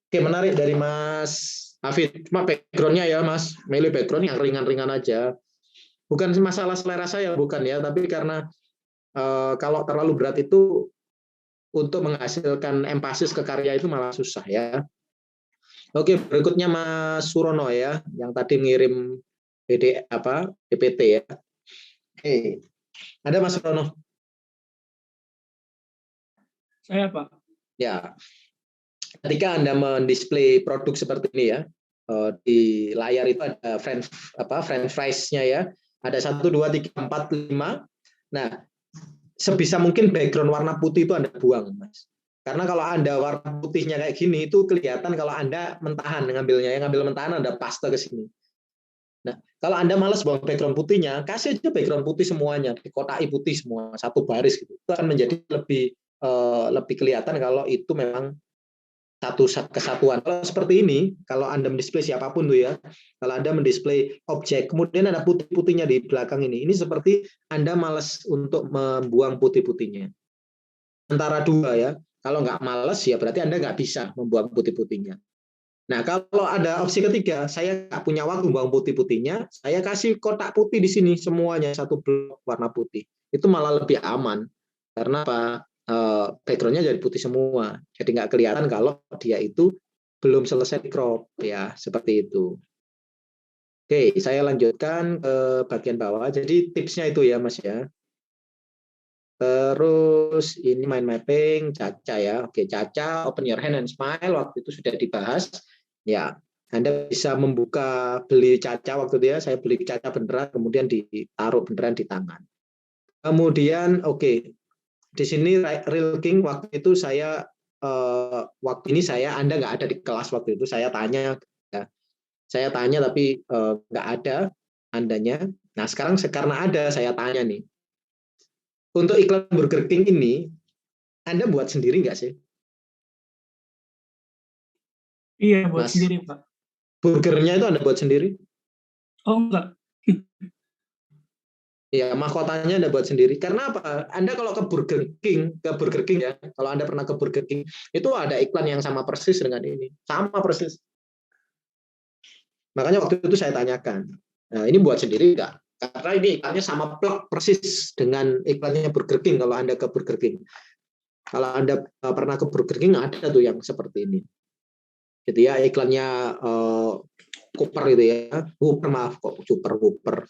Oke, menarik dari Mas Hafid. Cuma background-nya ya Mas, milih background yang ringan-ringan aja. Bukan masalah selera saya, bukan ya, tapi karena kalau terlalu berat itu untuk menghasilkan empasis ke karya itu malah susah ya. Oke, berikutnya Mas Surono ya, yang tadi ngirim PPT ya. Oke, ada Mas Surono? Saya Pak. Ya, ketika Anda mendisplay produk seperti ini ya, di layar itu ada French fries-nya ya, ada 1, 2, 3, 4, 5. Nah, sebisa mungkin background warna putih itu Anda buang, Mas. Karena kalau Anda warna putihnya kayak gini, itu kelihatan kalau Anda mentahan ngambilnya, yang ngambil mentahan Anda paste ke sini. Nah, kalau Anda malas buang background putihnya, kasih aja background putih semuanya, dikotaki putih semua, satu baris gitu. Itu akan menjadi lebih kelihatan kalau itu memang satu kesatuan. Kalau seperti ini, kalau Anda mendisplay siapapun tuh ya, kalau Anda mendisplay objek, kemudian ada putih-putihnya di belakang ini seperti Anda malas untuk membuang putih-putihnya. Antara 2 ya, kalau nggak malas ya berarti Anda nggak bisa membuang putih-putihnya. Nah, kalau ada opsi ketiga, saya nggak punya waktu membuang putih-putihnya, saya kasih kotak putih di sini semuanya, satu blok warna putih. Itu malah lebih aman. Karena apa? Background-nya jadi putih semua. Jadi nggak kelihatan kalau dia itu belum selesai crop ya, seperti itu. Oke, saya lanjutkan ke bagian bawah. Jadi tipsnya itu ya Mas ya. Terus ini mind mapping, Caca ya. Oke, Caca, open your hand and smile, waktu itu sudah dibahas. Ya, Anda bisa membuka beli Caca waktu itu ya. Saya beli Caca beneran, kemudian ditaruh beneran di tangan. Kemudian, oke, di sini Real King waktu itu saya Anda nggak ada di kelas waktu itu, saya tanya ya. Saya tanya tapi nggak ada Andanya. Nah, sekarang karena ada, saya tanya nih. Untuk iklan Burger King ini, Anda buat sendiri nggak sih? Iya, buat Mas, sendiri, Pak. Burgernya itu Anda buat sendiri? Oh, enggak. Ya, mahkotanya Anda buat sendiri. Karena apa? Anda kalau ke Burger King ya, kalau Anda pernah ke Burger King, itu ada iklan yang sama persis dengan ini. Sama persis. Makanya waktu itu saya tanyakan, nah ini buat sendiri nggak? Karena ini iklannya sama plek persis dengan iklannya Burger King kalau Anda ke Burger King. Kalau Anda pernah ke Burger King, ada tuh yang seperti ini. Gitu ya, iklannya Cooper itu ya. Whopper, maaf kok, Whopper.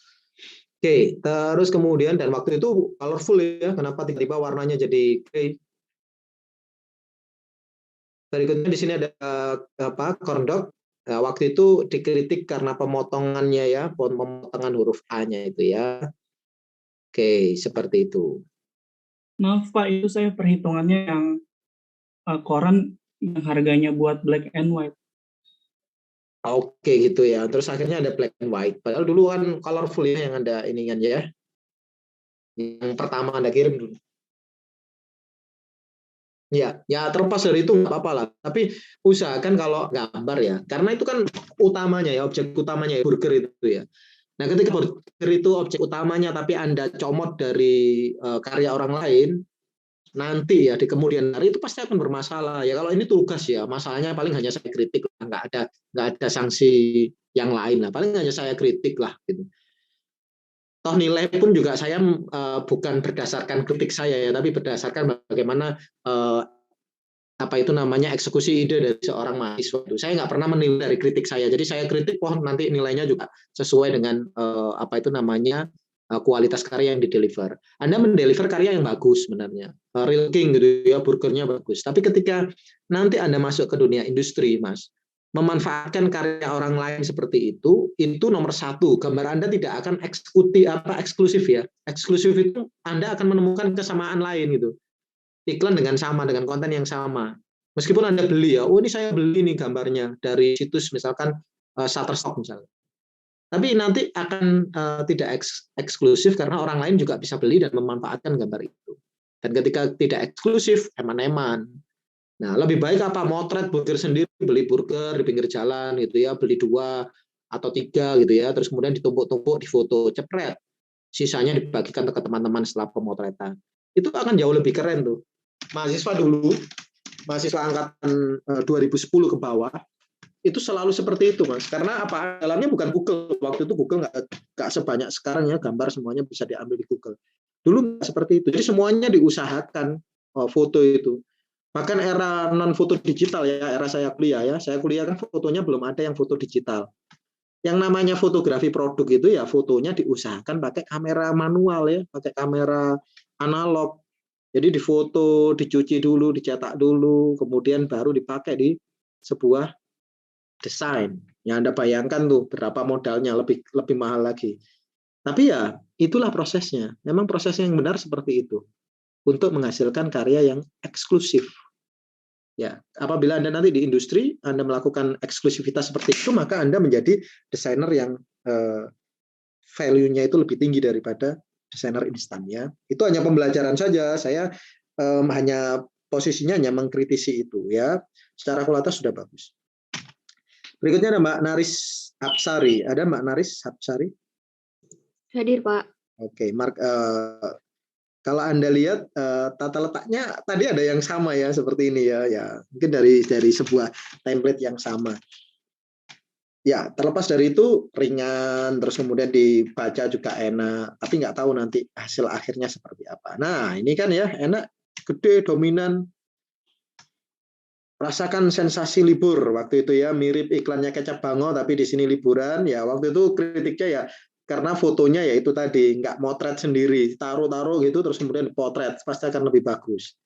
Oke, terus kemudian dan waktu itu colorful ya, kenapa tiba-tiba warnanya jadi grey? Berikutnya di sini ada corn dog. Nah, waktu itu dikritik karena pemotongannya ya, pemotongan huruf A-nya itu ya. Oke, seperti itu. Maaf Pak, itu saya perhitungannya yang koran yang harganya buat black and white. Oke gitu ya. Terus akhirnya ada black and white. Padahal dulu kan colorful ya yang ada ini kan ya. Yang pertama Anda kirim dulu. Ya terlepas dari itu nggak apa-apa lah. Tapi usahakan kalau gambar ya, karena itu kan utamanya ya, objek utamanya ya, burger itu ya. Nah ketika burger itu objek utamanya, tapi Anda comot dari karya orang lain, nanti ya di kemudian hari itu pasti akan bermasalah ya. Kalau ini tugas ya, masalahnya paling hanya saya kritik, nggak ada sanksi yang lain lah, paling hanya saya kritik lah gitu. Toh nilai pun juga saya bukan berdasarkan kritik saya ya, tapi berdasarkan bagaimana apa itu namanya eksekusi ide dari seorang mahasiswa. Saya nggak pernah menilai dari kritik saya, jadi saya kritik nanti nilainya juga sesuai dengan apa itu namanya kualitas karya yang dideliver. Anda mendeliver karya yang bagus sebenarnya, Real King gitu ya, burgernya bagus. Tapi ketika nanti Anda masuk ke dunia industri, Mas, memanfaatkan karya orang lain seperti itu nomor satu. Gambar Anda tidak akan eksklusif ya. Eksklusif itu Anda akan menemukan kesamaan lain gitu. Iklan dengan konten yang sama. Meskipun Anda beli ya, oh ini saya beli nih gambarnya dari situs misalkan Shutterstock misalnya. Tapi nanti akan tidak eksklusif karena orang lain juga bisa beli dan memanfaatkan gambar itu. Dan ketika tidak eksklusif, eman-eman. Nah, lebih baik apa motret burger sendiri, beli burger di pinggir jalan gitu ya, beli 2 atau 3 gitu ya, terus kemudian ditumpuk-tumpuk, difoto, cepret. Sisanya dibagikan ke teman-teman setelah pemotretan. Itu akan jauh lebih keren tuh. Mahasiswa dulu, mahasiswa angkatan 2010 ke bawah, itu selalu seperti itu, Mas. Karena apa? Dalamnya bukan Google. Waktu itu Google nggak sebanyak sekarang ya, gambar semuanya bisa diambil di Google. Dulu nggak seperti itu. Jadi semuanya diusahakan foto itu. Bahkan era non foto digital ya, era saya kuliah ya. Saya kuliah kan fotonya belum ada yang foto digital. Yang namanya fotografi produk itu ya fotonya diusahakan pakai kamera manual ya, pakai kamera analog. Jadi difoto, dicuci dulu, dicetak dulu, kemudian baru dipakai di sebuah desain. Yang Anda bayangkan tuh berapa modalnya, lebih mahal lagi. Tapi ya itulah prosesnya. Memang prosesnya yang benar seperti itu. Untuk menghasilkan karya yang eksklusif. Ya, apabila Anda nanti di industri, Anda melakukan eksklusivitas seperti itu, maka Anda menjadi desainer yang value-nya itu lebih tinggi daripada desainer instan ya. Itu hanya pembelajaran saja. Saya hanya posisinya hanya mengkritisi itu ya. Secara kualitas sudah bagus. Berikutnya ada Mbak Naris Hapsari. Ada Mbak Naris Hapsari? Hadir, Pak. Oke, kalau Anda lihat tata letaknya tadi ada yang sama ya seperti ini ya. Ya, mungkin dari sebuah template yang sama. Ya, terlepas dari itu ringan, terus kemudian dibaca juga enak, tapi nggak tahu nanti hasil akhirnya seperti apa. Nah, ini kan ya enak, gede, dominan. Rasakan sensasi libur waktu itu ya, mirip iklannya Kecap Bango, tapi di sini liburan. Ya, waktu itu kritiknya ya karena fotonya ya itu tadi nggak motret sendiri, taruh gitu, terus kemudian potret, pasti akan lebih bagus.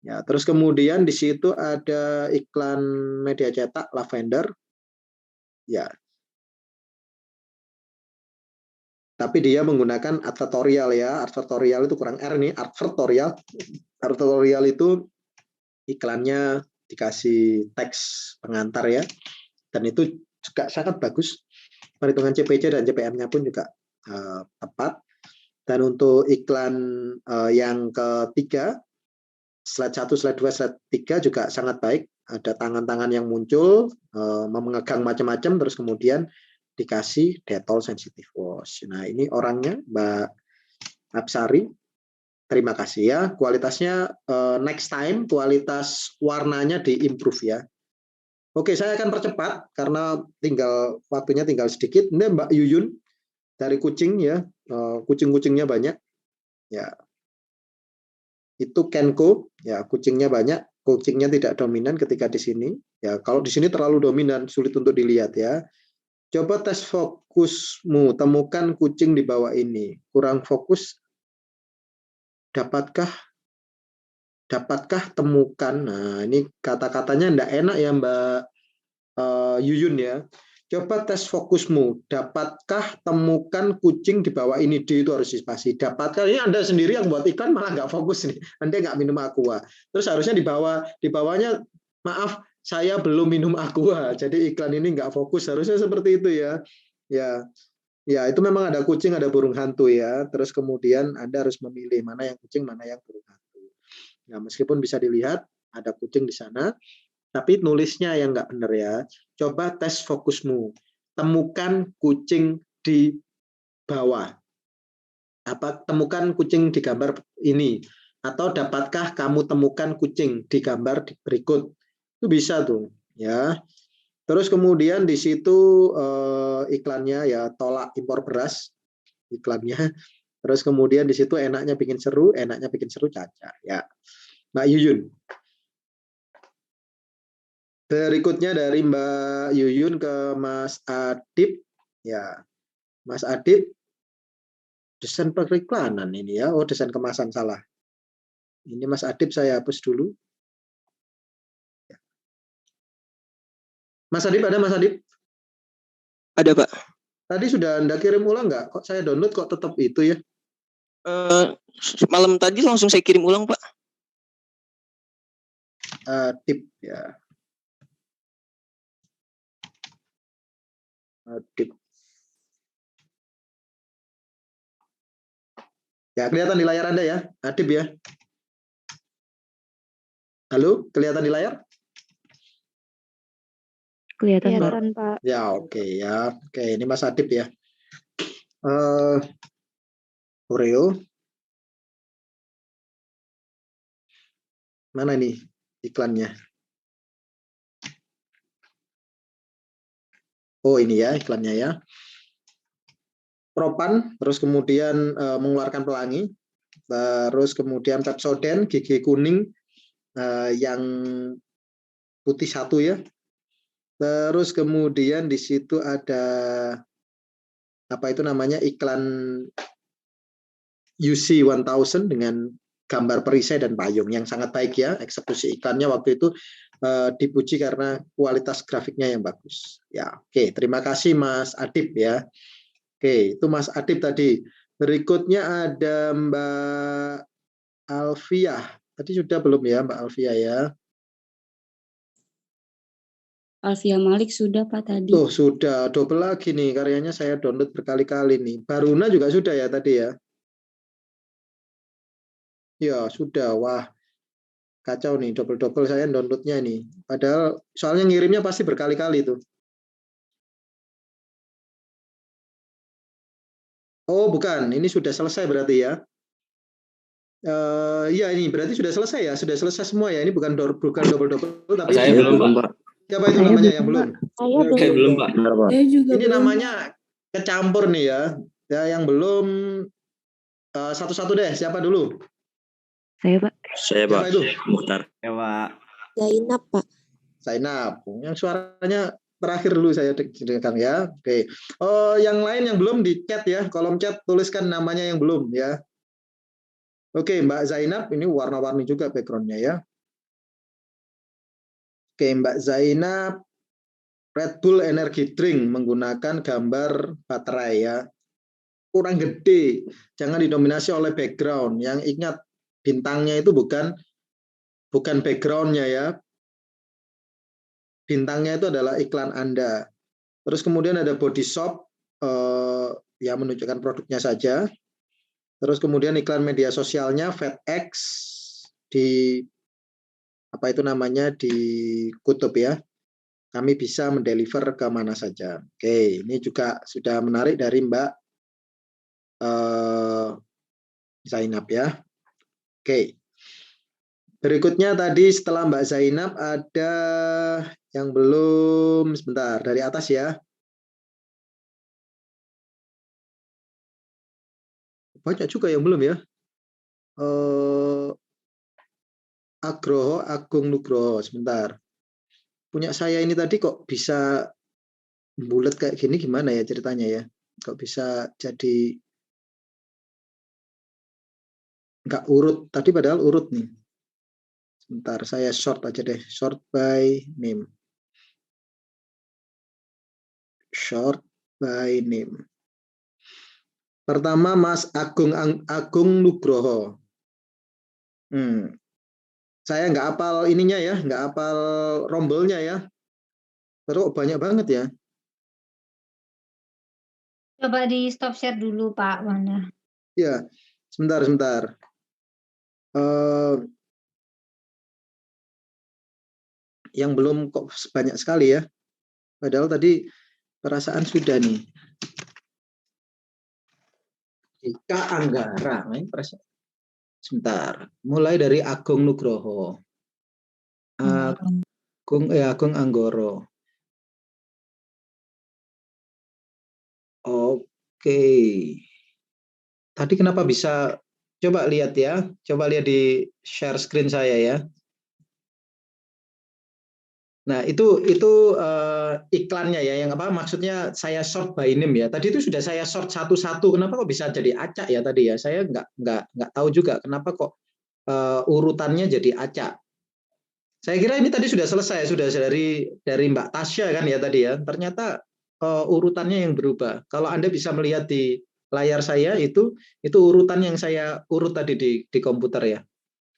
Ya, terus kemudian di situ ada iklan media cetak Lavender. Ya. Tapi dia menggunakan advertorial ya. Advertorial itu kurang R nih, advertorial. Advertorial itu iklannya dikasih teks pengantar ya. Dan itu juga sangat bagus. Perhitungan CPC dan CPM-nya pun juga tepat. Dan untuk iklan yang ketiga, slide 1, slide 2, slide 3 juga sangat baik. Ada tangan-tangan yang muncul, memegang macam-macam, terus kemudian dikasih Dettol Sensitive Wash. Nah, ini orangnya Mbak Absari. Terima kasih ya. Kualitasnya next time kualitas warnanya diimprove ya. Oke, saya akan percepat karena waktunya tinggal sedikit. Ini Mbak Yuyun dari Kucing ya. Kucing-kucingnya banyak. Ya. Itu Kenko, ya kucingnya banyak. Kucingnya tidak dominan ketika di sini. Ya, kalau di sini terlalu dominan sulit untuk dilihat ya. Coba tes fokusmu, temukan kucing di bawah ini. Kurang fokus. Dapatkah temukan? Nah, ini kata-katanya enggak enak ya Mbak Yuyun ya. Coba tes fokusmu. Dapatkah temukan kucing di bawah ini? D itu harus dispasi. Dapatkah? Ini Anda sendiri yang buat iklan malah nggak fokus nih. Anda nggak minum aqua. Terus harusnya di bawahnya maaf saya belum minum aqua. Jadi iklan ini nggak fokus. Harusnya seperti itu ya. Ya, itu memang ada kucing, ada burung hantu ya. Terus kemudian Anda harus memilih mana yang kucing, mana yang burung hantu. Nah, meskipun bisa dilihat ada kucing di sana, tapi nulisnya yang nggak benar ya. Coba tes fokusmu. Temukan kucing di bawah. Temukan kucing di gambar ini. Atau dapatkah kamu temukan kucing di gambar berikut. Itu bisa tuh ya. Terus kemudian di situ iklannya ya tolak impor beras iklannya. Terus kemudian di situ enaknya bikin seru Caca ya. Mbak Yuyun. Berikutnya dari Mbak Yuyun ke Mas Adib ya. Mas Adib desain periklanan ini ya. Oh, desain kemasan salah. Ini Mas Adib saya hapus dulu. Mas Adib ada Mas Adib? Ada Pak. Tadi sudah Anda kirim ulang nggak? Kok saya download kok tetap itu ya? Malam tadi langsung saya kirim ulang Pak. Adib ya. Adib. Ya, kelihatan di layar Anda ya, Adib ya. Halo, kelihatan di layar? Kelihatan, Pak. Ya, oke ya. Oke, ini Mas Adib ya. Oreo. Mana ini iklannya? Oh, ini ya iklannya ya. Propan, terus kemudian mengeluarkan pelangi, terus kemudian Pepsodent, gigi kuning, yang putih satu ya. Terus kemudian di situ ada apa itu namanya iklan UC 1000 dengan gambar perisai dan payung yang sangat baik ya. Eksekusi iklannya waktu itu dipuji karena kualitas grafiknya yang bagus. Ya, oke. Terima kasih Mas Adib ya. Oke, itu Mas Adib tadi. Berikutnya ada Mbak Alfiah. Tadi sudah belum ya Mbak Alfiah ya? Alfiah Malik sudah Pak tadi. Tuh sudah, double lagi nih karyanya saya download berkali-kali nih. Baruna juga sudah ya tadi ya? Ya sudah, wah kacau nih, double-double saya downloadnya nih. Padahal soalnya ngirimnya pasti berkali-kali tuh. Oh bukan, ini sudah selesai berarti ya? Ya ini berarti sudah selesai ya, sudah selesai semua ya. Ini bukan double-double, tapi saya belum Pak. Siapa itu namanya yang belum? Saya belum Pak. Ini namanya kecampur nih ya. Ya yang belum satu-satu deh. Siapa dulu? Saya Pak. Saya Pak. Siapa itu? Mukhtar. Ya Pak. Zainab, Pak. Zainab. Yang suaranya terakhir dulu saya dengarkan ya. Oke. Yang lain yang belum di chat ya. Kolom chat tuliskan namanya yang belum ya. Oke, Mbak Zainab ini warna-warni juga backgroundnya ya. Oke, Mbak Zainab, Red Bull Energy Drink menggunakan gambar baterai ya. Kurang gede, jangan didominasi oleh background. Yang ingat bintangnya itu bukan backgroundnya ya. Bintangnya itu adalah iklan Anda. Terus kemudian ada body shop yang menunjukkan produknya saja. Terus kemudian iklan media sosialnya FedEx di apa itu namanya di kutub ya. kami bisa mendeliver ke mana saja. Oke, ini juga sudah menarik dari Mbak Zainab ya. Oke. Berikutnya tadi setelah Mbak Zainab ada yang belum, sebentar, dari atas ya. Banyak juga yang belum ya. Agroho Agung Nugroho, sebentar. Punya saya ini tadi kok bisa bulat kayak gini, gimana ya ceritanya ya? Kok bisa jadi nggak urut, tadi padahal urut nih. Sebentar, saya short aja deh, short by name. Short by name. Pertama Mas Agung Nugroho. Saya nggak hafal ininya ya, nggak hafal rombolnya ya. Terus banyak banget ya. Coba di stop share dulu Pak Wanda. Ya, sebentar. Yang belum kok banyak sekali ya. Padahal tadi perasaan sudah nih. Ika Anggara, sebentar. Mulai dari Agung Nugroho. Agung Anggoro. Oke. Tadi kenapa bisa? Coba lihat ya. Coba lihat di share screen saya ya. Nah, itu iklannya ya, yang apa maksudnya saya short by name ya. Tadi itu sudah saya short satu-satu. Kenapa kok bisa jadi acak ya tadi ya? Saya nggak tahu juga kenapa kok urutannya jadi acak. Saya kira ini tadi sudah selesai, sudah dari Mbak Tasya kan ya tadi ya. Ternyata urutannya yang berubah. Kalau Anda bisa melihat di layar saya itu urutan yang saya urut tadi di komputer ya.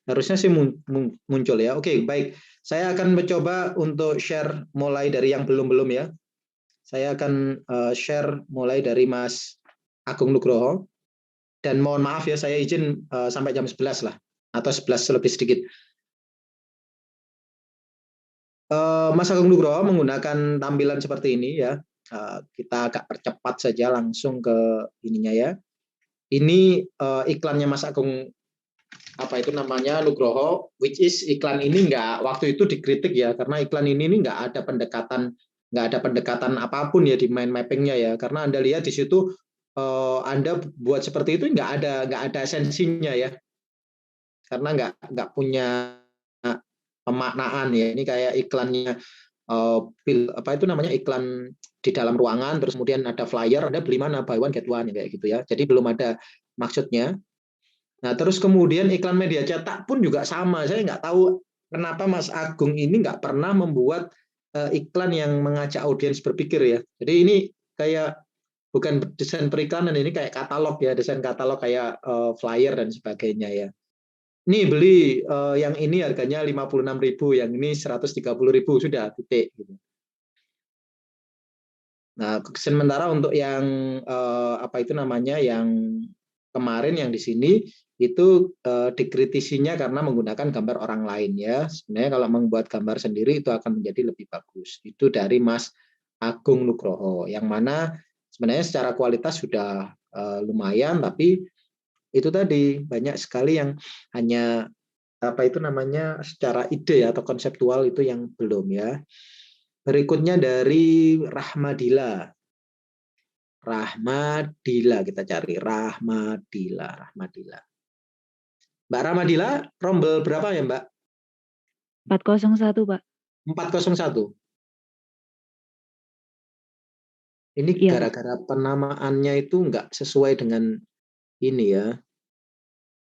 Harusnya sih muncul ya. Oke, baik. Saya akan mencoba untuk share mulai dari yang belum ya. Saya akan share mulai dari Mas Agung Nugroho. Dan mohon maaf ya, saya izin sampai jam 11 lah. Atau 11 lebih sedikit. Mas Agung Nugroho menggunakan tampilan seperti ini ya. Kita agak percepat saja langsung ke ininya ya. Ini iklannya Mas Agung apa itu namanya Nugroho, which is iklan ini waktu itu dikritik ya, karena iklan ini nggak ada pendekatan apapun ya di mind mappingnya ya, karena Anda lihat di situ Anda buat seperti itu nggak ada esensinya ya, karena nggak punya pemaknaan ya. Ini kayak iklannya apa itu namanya iklan di dalam ruangan, terus kemudian ada flyer, Anda beli mana, buy one get one kayak gitu ya. Jadi belum ada maksudnya. Nah, terus kemudian iklan media cetak pun juga sama. Saya nggak tahu kenapa Mas Agung ini nggak pernah membuat iklan yang mengajak audiens berpikir ya. Jadi ini kayak bukan desain periklanan, ini kayak katalog ya, desain katalog kayak flyer dan sebagainya ya. Nih beli yang ini harganya 56.000, yang ini 130.000, sudah titik. Gitu. Nah, sementara untuk yang apa itu namanya yang kemarin yang di sini itu dikritisinya karena menggunakan gambar orang lain ya. Sebenarnya kalau membuat gambar sendiri itu akan menjadi lebih bagus. Itu dari Mas Agung Nugroho, yang mana sebenarnya secara kualitas sudah lumayan, tapi itu tadi banyak sekali yang hanya apa itu namanya secara ide atau konseptual itu yang belum ya. Berikutnya dari Rahmadila. Rahmadila kita cari Rahmadila. Mbak Rahmadila, rombel berapa ya Mbak? 401 Pak. 401. Ini gara-gara penamaannya itu nggak sesuai dengan ini ya.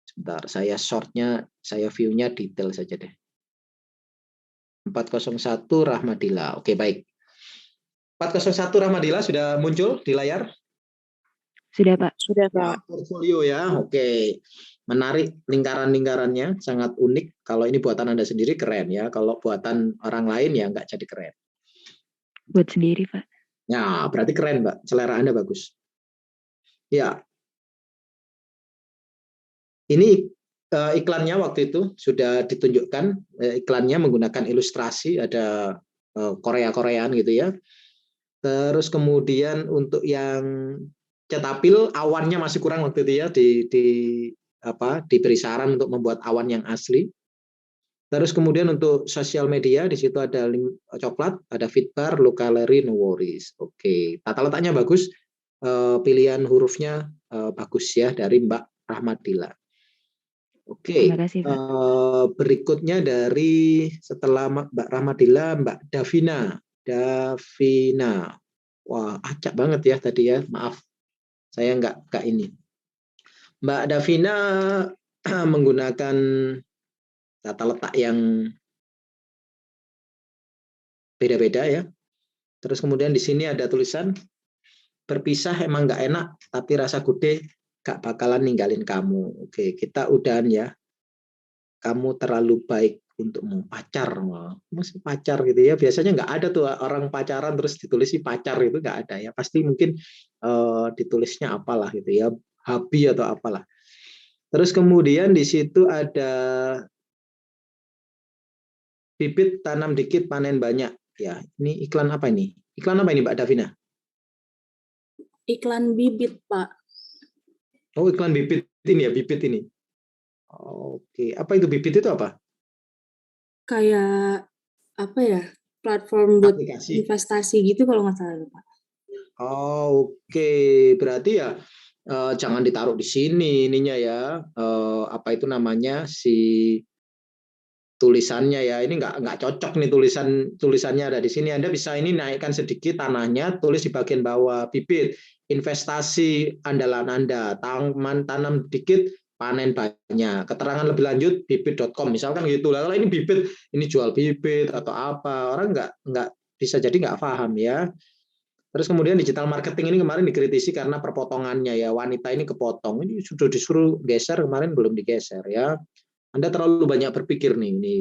Sebentar, saya shortnya, saya view-nya detail saja deh. 401 Rahmadila. Oke, baik. 401 Rahmadila sudah muncul di layar? Sudah Pak. Sudah Pak. Portfolio ya, oke. Menarik lingkaran-lingkarannya, sangat unik. Kalau ini buatan Anda sendiri keren ya. Kalau buatan orang lain ya nggak jadi keren. Buat sendiri Pak. Ya, berarti keren Mbak. Selera Anda bagus. Ya. Ini iklannya waktu itu sudah ditunjukkan. Iklannya menggunakan ilustrasi, ada Korea-Koreaan gitu ya. Terus kemudian untuk yang Cetapil awannya masih kurang waktu itu ya, diberi saran untuk membuat awan yang asli. Terus kemudian untuk sosial media di situ ada coklat, ada Fitbar, Localeri, No Worries. Oke, tata letaknya bagus, pilihan hurufnya bagus ya dari Mbak Rahmadila. Oke, Terima kasih, Pak. berikutnya dari setelah Mbak Rahmadila, Mbak Davina. Davina, wah acak banget ya tadi ya, maaf, saya nggak ini. Mbak Davina menggunakan tata letak yang beda-beda ya. Terus kemudian di sini ada tulisan berpisah emang nggak enak, tapi rasa gude gak bakalan ninggalin kamu. Oke, kita udahan ya. Kamu terlalu baik untukmu. Pacar, masih pacar gitu ya. Biasanya nggak ada tuh orang pacaran terus ditulis si pacar, itu nggak ada ya. Pasti mungkin ditulisnya apalah gitu ya, habi atau apalah. Terus kemudian di situ ada bibit tanam dikit panen banyak. Ya, ini iklan apa ini? Iklan apa ini, Mbak Davina? Iklan bibit, Pak. Oh, iklan bibit ini ya, bibit ini. Oke, apa itu bibit itu apa? Kayak apa ya? Platform buat Aplikasi. investasi gitu kalau nggak salah, Pak. Oh, oke. Berarti ya jangan ditaruh di sini ininya ya. Apa itu namanya si tulisannya ya, ini nggak cocok nih tulisannya ada di sini. Anda bisa ini naikkan sedikit tanahnya, tulis di bagian bawah bibit investasi andalan Anda, tanam dikit panen banyak. Keterangan lebih lanjut bibit.com misalkan gitu. Kalau ini bibit, ini jual bibit atau apa, orang nggak bisa jadi nggak paham ya. Terus kemudian digital marketing ini kemarin dikritisi karena perpotongannya ya, wanita ini kepotong, ini sudah disuruh geser kemarin belum digeser ya. Anda terlalu banyak berpikir nih, ini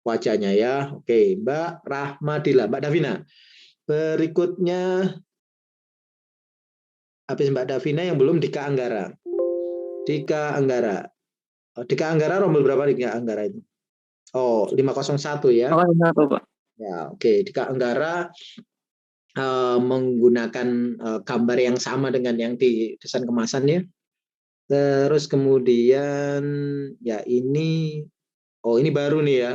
wajahnya ya. Oke, Mbak Rahmadila, Mbak Davina. Berikutnya, habis Mbak Davina yang belum Dika Anggara. Dika Anggara. Dika Anggara rombel berapa Dika Anggara itu? Oh, 501 ya. 501, Pak. Ya, oke. Dika Anggara menggunakan gambar yang sama dengan yang di desain kemasan ya. Terus kemudian ya ini baru nih ya,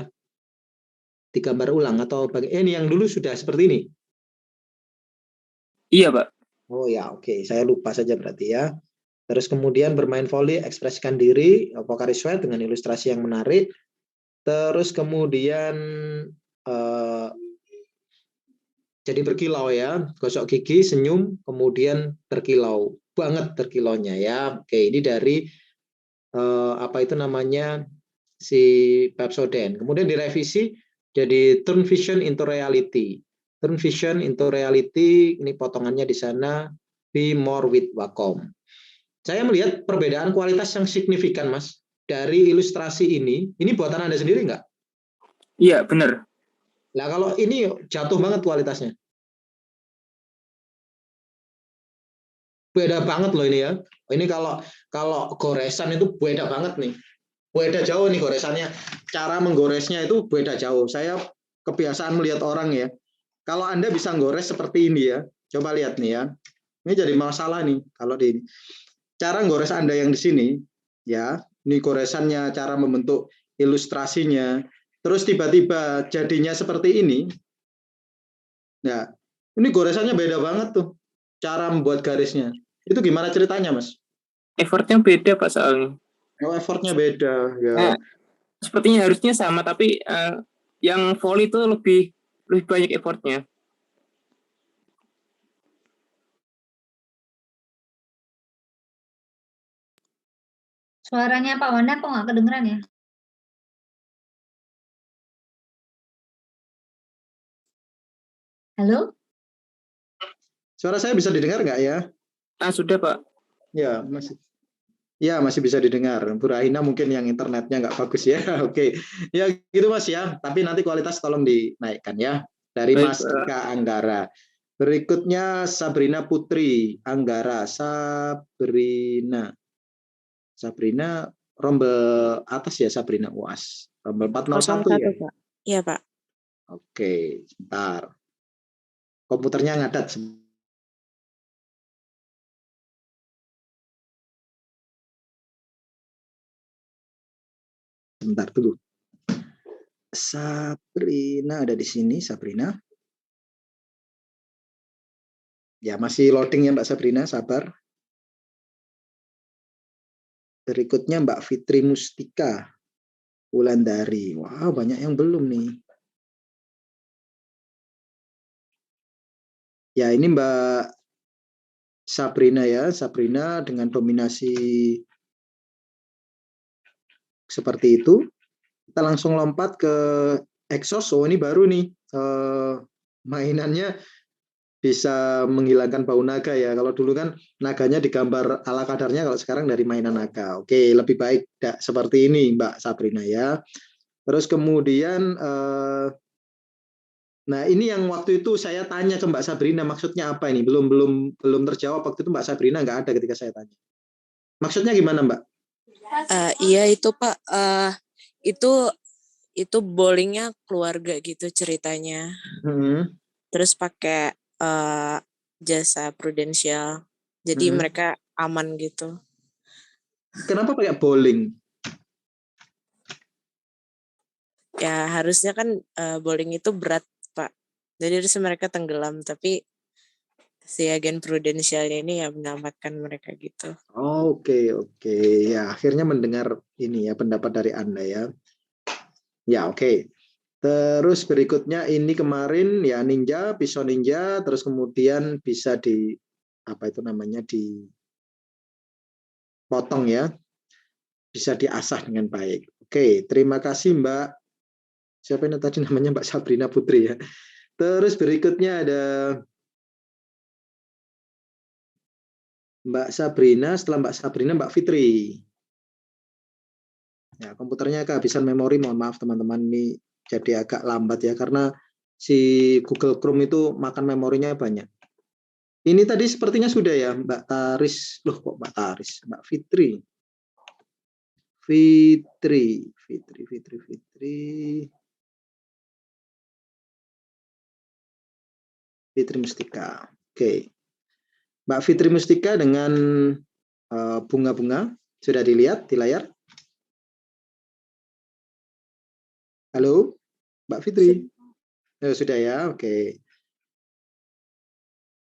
digambar ulang atau ini yang dulu sudah seperti ini? Iya, Pak. Oh ya, oke, saya lupa saja berarti ya. Terus kemudian bermain volley, ekspresikan diri, Pokari Sweat dengan ilustrasi yang menarik. Terus kemudian jadi berkilau ya, gosok gigi, senyum, kemudian berkilau banget berkilaunya ya. Oke, ini dari apa itu namanya si Pepsodent. Kemudian direvisi jadi turn vision into reality. Turn vision into reality, ini potongannya di sana, be more with Wacom. Saya melihat perbedaan kualitas yang signifikan, Mas, dari ilustrasi ini buatan Anda sendiri nggak? Iya, benar. Nah, kalau ini jatuh banget kualitasnya. Beda banget loh ini ya. Ini kalau goresan itu beda banget nih. Beda jauh nih goresannya. Cara menggoresnya itu beda jauh. Saya kebiasaan melihat orang ya. Kalau Anda bisa gores seperti ini ya. Coba lihat nih ya. Ini jadi masalah nih kalau di cara gores Anda yang di sini ya. Ini goresannya, cara membentuk ilustrasinya. Terus tiba-tiba jadinya seperti ini. Nah, ini goresannya beda banget tuh. Cara membuat garisnya. Itu gimana ceritanya, Mas? Effortnya beda, Pak, soalnya. Oh, effortnya beda. Ya. Nah, sepertinya harusnya sama, tapi yang volley itu lebih banyak effortnya. Suaranya Pak Wanda kok nggak kedengeran ya? Halo? Suara saya bisa didengar nggak ya? Sudah, Pak. Ya, masih bisa didengar. Bu Rahina mungkin yang internetnya nggak bagus ya. Oke, ya gitu Mas ya. Tapi nanti kualitas tolong dinaikkan ya. Dari Mas Dika Anggara. Berikutnya Sabrina Putri Anggara. Sabrina rombel atas ya, Sabrina UAS. Rombel 401 ya. Pak. Iya, Pak. Oke, sebentar. Komputernya ngadat. Sebentar dulu. Sabrina ada di sini, Sabrina. Ya, masih loading ya Mbak Sabrina, sabar. Berikutnya Mbak Fitri Mustika Wulandari. Wow, banyak yang belum nih. Ya, ini Mbak Sabrina ya, Sabrina dengan dominasi seperti itu. Kita langsung lompat ke Exos. Oh, ini baru nih. Mainannya bisa menghilangkan bau naga ya. Kalau dulu kan naganya digambar ala kadarnya, kalau sekarang dari mainan naga. Oke, lebih baik seperti ini Mbak Sabrina ya. Terus kemudian nah ini yang waktu itu saya tanya ke Mbak Sabrina, maksudnya apa ini? Belum terjawab waktu itu Mbak Sabrina nggak ada ketika saya tanya. Maksudnya gimana Mbak? Iya itu Pak, itu bowlingnya keluarga gitu ceritanya. Terus pakai jasa Prudential, jadi mereka aman gitu. Kenapa pakai bowling? Ya harusnya kan bowling itu berat Pak, jadi harusnya mereka tenggelam, tapi si agen Prudentialnya ini ya menyelamatkan mereka gitu. Oke. Ya akhirnya mendengar ini ya pendapat dari Anda ya. Ya oke. Terus berikutnya ini kemarin ya ninja, pisau ninja, terus kemudian bisa di apa itu namanya dipotong ya, bisa diasah dengan baik. Oke, terima kasih Mbak. Siapa ini tadi namanya Mbak Sabrina Putri ya. Terus berikutnya ada Mbak Sabrina, setelah Mbak Sabrina Mbak Fitri. Ya, komputernya kehabisan memori, mohon maaf teman-teman, ini jadi agak lambat ya karena si Google Chrome itu makan memorinya banyak. Ini tadi sepertinya sudah ya Mbak Taris. Loh kok Mbak Taris? Mbak Fitri. Fitri Mustika. Oke. Mbak Fitri Mustika dengan bunga-bunga sudah dilihat di layar? Halo, Mbak Fitri. Sudah ya, oke.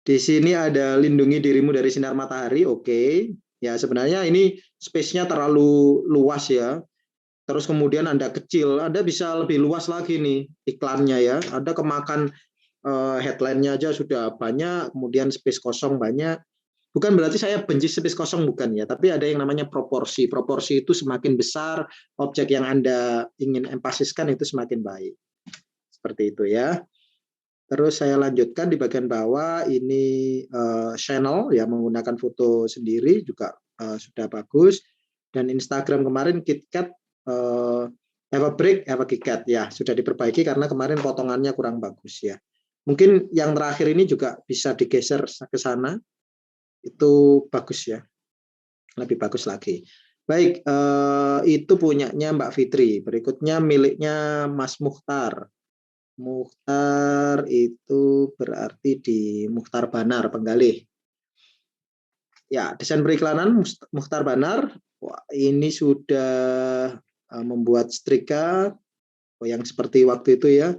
Di sini ada lindungi dirimu dari sinar matahari, oke. Ya sebenarnya ini space-nya terlalu luas ya. Terus kemudian Anda kecil, Anda bisa lebih luas lagi nih iklannya ya. Anda kemakan headline-nya aja sudah banyak, kemudian space kosong banyak. Bukan berarti saya benci space kosong, bukan ya, tapi ada yang namanya proporsi. Proporsi itu semakin besar, objek yang Anda ingin empasiskan itu semakin baik. Seperti itu ya. Terus saya lanjutkan di bagian bawah, ini channel ya, menggunakan foto sendiri juga sudah bagus. Dan Instagram kemarin KitKat, have a break, have a KitKat ya, sudah diperbaiki karena kemarin potongannya kurang bagus ya. Mungkin yang terakhir ini juga bisa digeser ke sana. Itu bagus ya, lebih bagus lagi. Baik, itu punyanya Mbak Fitri. Berikutnya miliknya Mas Mukhtar. Mukhtar itu berarti di Mukhtar Banar, Penggalih. Ya, desain periklanan Mukhtar Banar. Wah, ini sudah membuat setrika yang seperti waktu itu ya.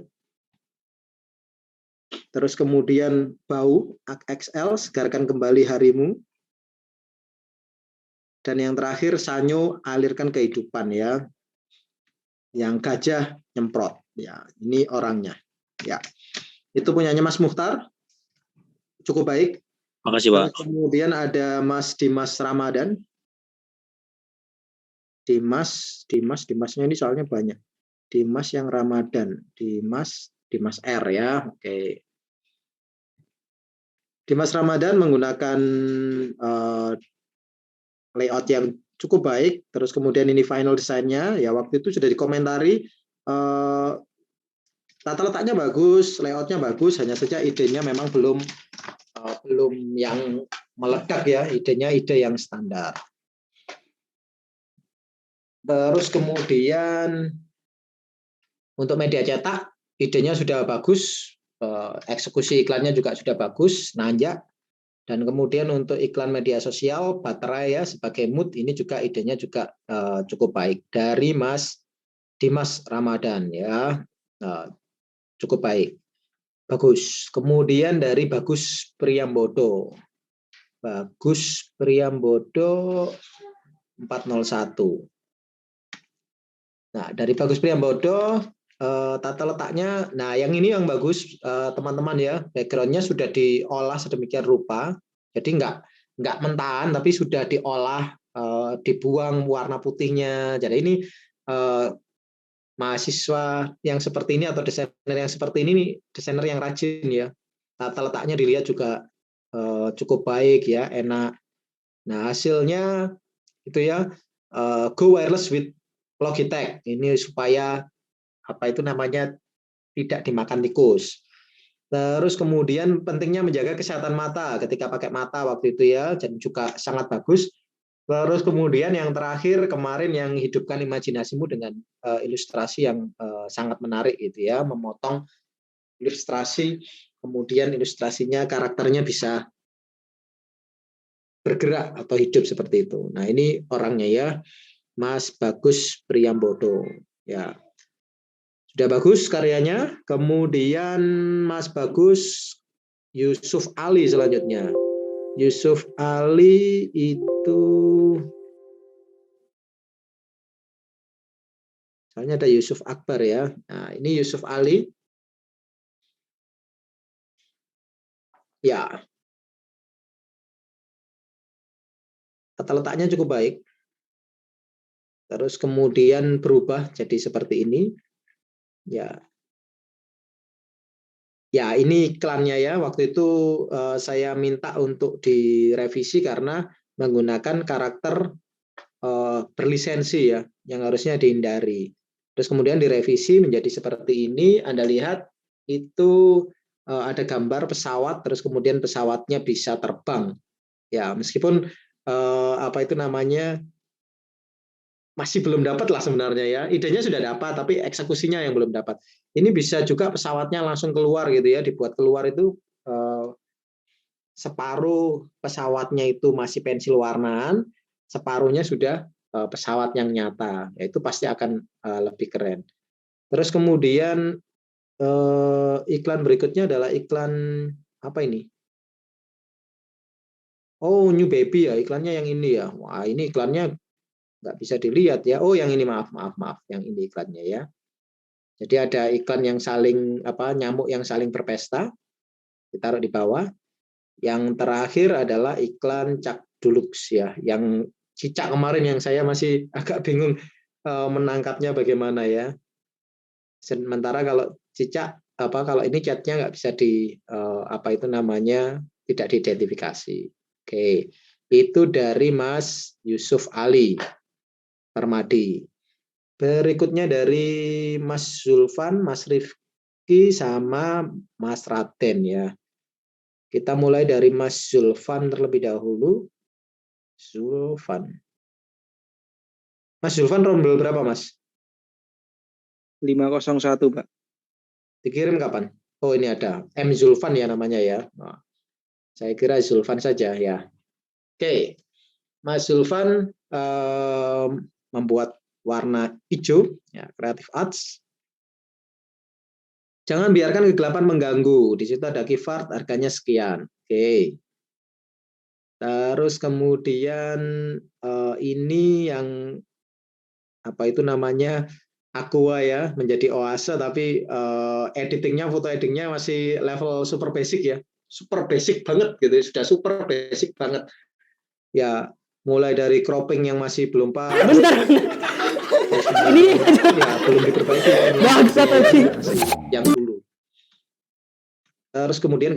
Terus kemudian bau XL, segarkan kembali harimu. Dan yang terakhir sanyo, alirkan kehidupan ya. Yang gajah nyemprot ya. Ini orangnya ya. Itu punyanya Mas Mukhtar. Cukup baik. Makasih Pak. Terus kemudian ada Mas Dimas Ramadan. Dimasnya ini soalnya banyak. Dimas yang Ramadan, Dimas R ya, oke. Dimas Ramadan menggunakan layout yang cukup baik, terus kemudian ini final desainnya, ya waktu itu sudah dikomentari, tata letaknya bagus, layoutnya bagus, hanya saja idenya memang belum yang meledak ya, idenya ide yang standar. Terus kemudian untuk media cetak, idenya sudah bagus, eksekusi iklannya juga sudah bagus, nanjak. Dan kemudian untuk iklan media sosial, baterai ya sebagai mood ini juga idenya juga cukup baik dari Mas Dimas Ramadan ya, cukup baik, bagus. Kemudian dari Bagus Priambodo, 401. Nah dari Bagus Priambodo, tata letaknya, nah yang ini yang bagus teman-teman ya, backgroundnya sudah diolah sedemikian rupa, jadi nggak mentahan tapi sudah diolah, dibuang warna putihnya. Jadi ini mahasiswa yang seperti ini atau desainer yang seperti ini desainer yang rajin ya. Tata letaknya dilihat juga cukup baik ya, enak. Nah hasilnya itu ya, go wireless with Logitech, ini supaya apa itu namanya tidak dimakan tikus. Terus kemudian pentingnya menjaga kesehatan mata ketika pakai mata waktu itu ya, dan juga sangat bagus. Terus kemudian yang terakhir kemarin yang hidupkan imajinasimu dengan ilustrasi yang sangat menarik gitu ya, memotong ilustrasi, kemudian ilustrasinya karakternya bisa bergerak atau hidup seperti itu. Nah ini orangnya ya, Mas Bagus Priambodo ya. Sudah bagus karyanya. Kemudian Mas Bagus Yusuf Ali selanjutnya. Yusuf Ali itu, soalnya ada Yusuf Akbar ya. Nah, ini Yusuf Ali. Ya. Tata letaknya cukup baik. Terus kemudian berubah jadi seperti ini. Ya, ya ini iklannya ya. Waktu itu saya minta untuk direvisi karena menggunakan karakter berlisensi ya, yang harusnya dihindari. Terus kemudian direvisi menjadi seperti ini. Anda lihat itu ada gambar pesawat, terus kemudian pesawatnya bisa terbang. Ya, meskipun apa itu namanya, masih belum dapat lah sebenarnya ya. Idenya sudah dapat, tapi eksekusinya yang belum dapat. Ini bisa juga pesawatnya langsung keluar gitu ya, dibuat keluar itu separuh pesawatnya itu masih pensil warnaan, separuhnya sudah pesawat yang nyata. Ya, itu pasti akan lebih keren. Terus kemudian iklan berikutnya adalah iklan apa ini? Oh, New Baby ya, iklannya yang ini ya. Wah, ini iklannya nggak bisa dilihat ya. Oh yang ini maaf yang ini iklannya ya. Jadi ada iklan yang saling nyamuk yang saling berpesta, ditaruh di bawah. Yang terakhir adalah iklan Cak Dulux ya, yang cicak kemarin yang saya masih agak bingung menangkapnya bagaimana ya. Sementara kalau cicak kalau ini catnya nggak bisa di itu namanya tidak diidentifikasi. Oke, itu dari Mas Yusuf Ali Permadi. Berikutnya dari Mas Zulfan, Mas Rifki, sama Mas Raden ya. Kita mulai dari Mas Zulfan terlebih dahulu. Zulfan. Mas Zulfan rombel berapa Mas? 501 Pak. Dikirim kapan? Oh ini ada M Zulfan ya namanya ya. Nah, saya kira Zulfan saja ya. Oke, Mas Zulfan membuat warna hijau, ya, Creative Arts. Jangan biarkan kegelapan mengganggu. Di situ ada keyword, harganya sekian. Oke. Terus kemudian ini yang apa itu namanya Aqua ya, menjadi Oase, tapi editingnya, foto editingnya masih level super basic ya, super basic banget gitu, sudah super basic banget. Ya, mulai dari cropping yang masih belum pas. Bentar. Ini ya, belum diperbaiki. Bangsat anjing. Yang dulu. Terus kemudian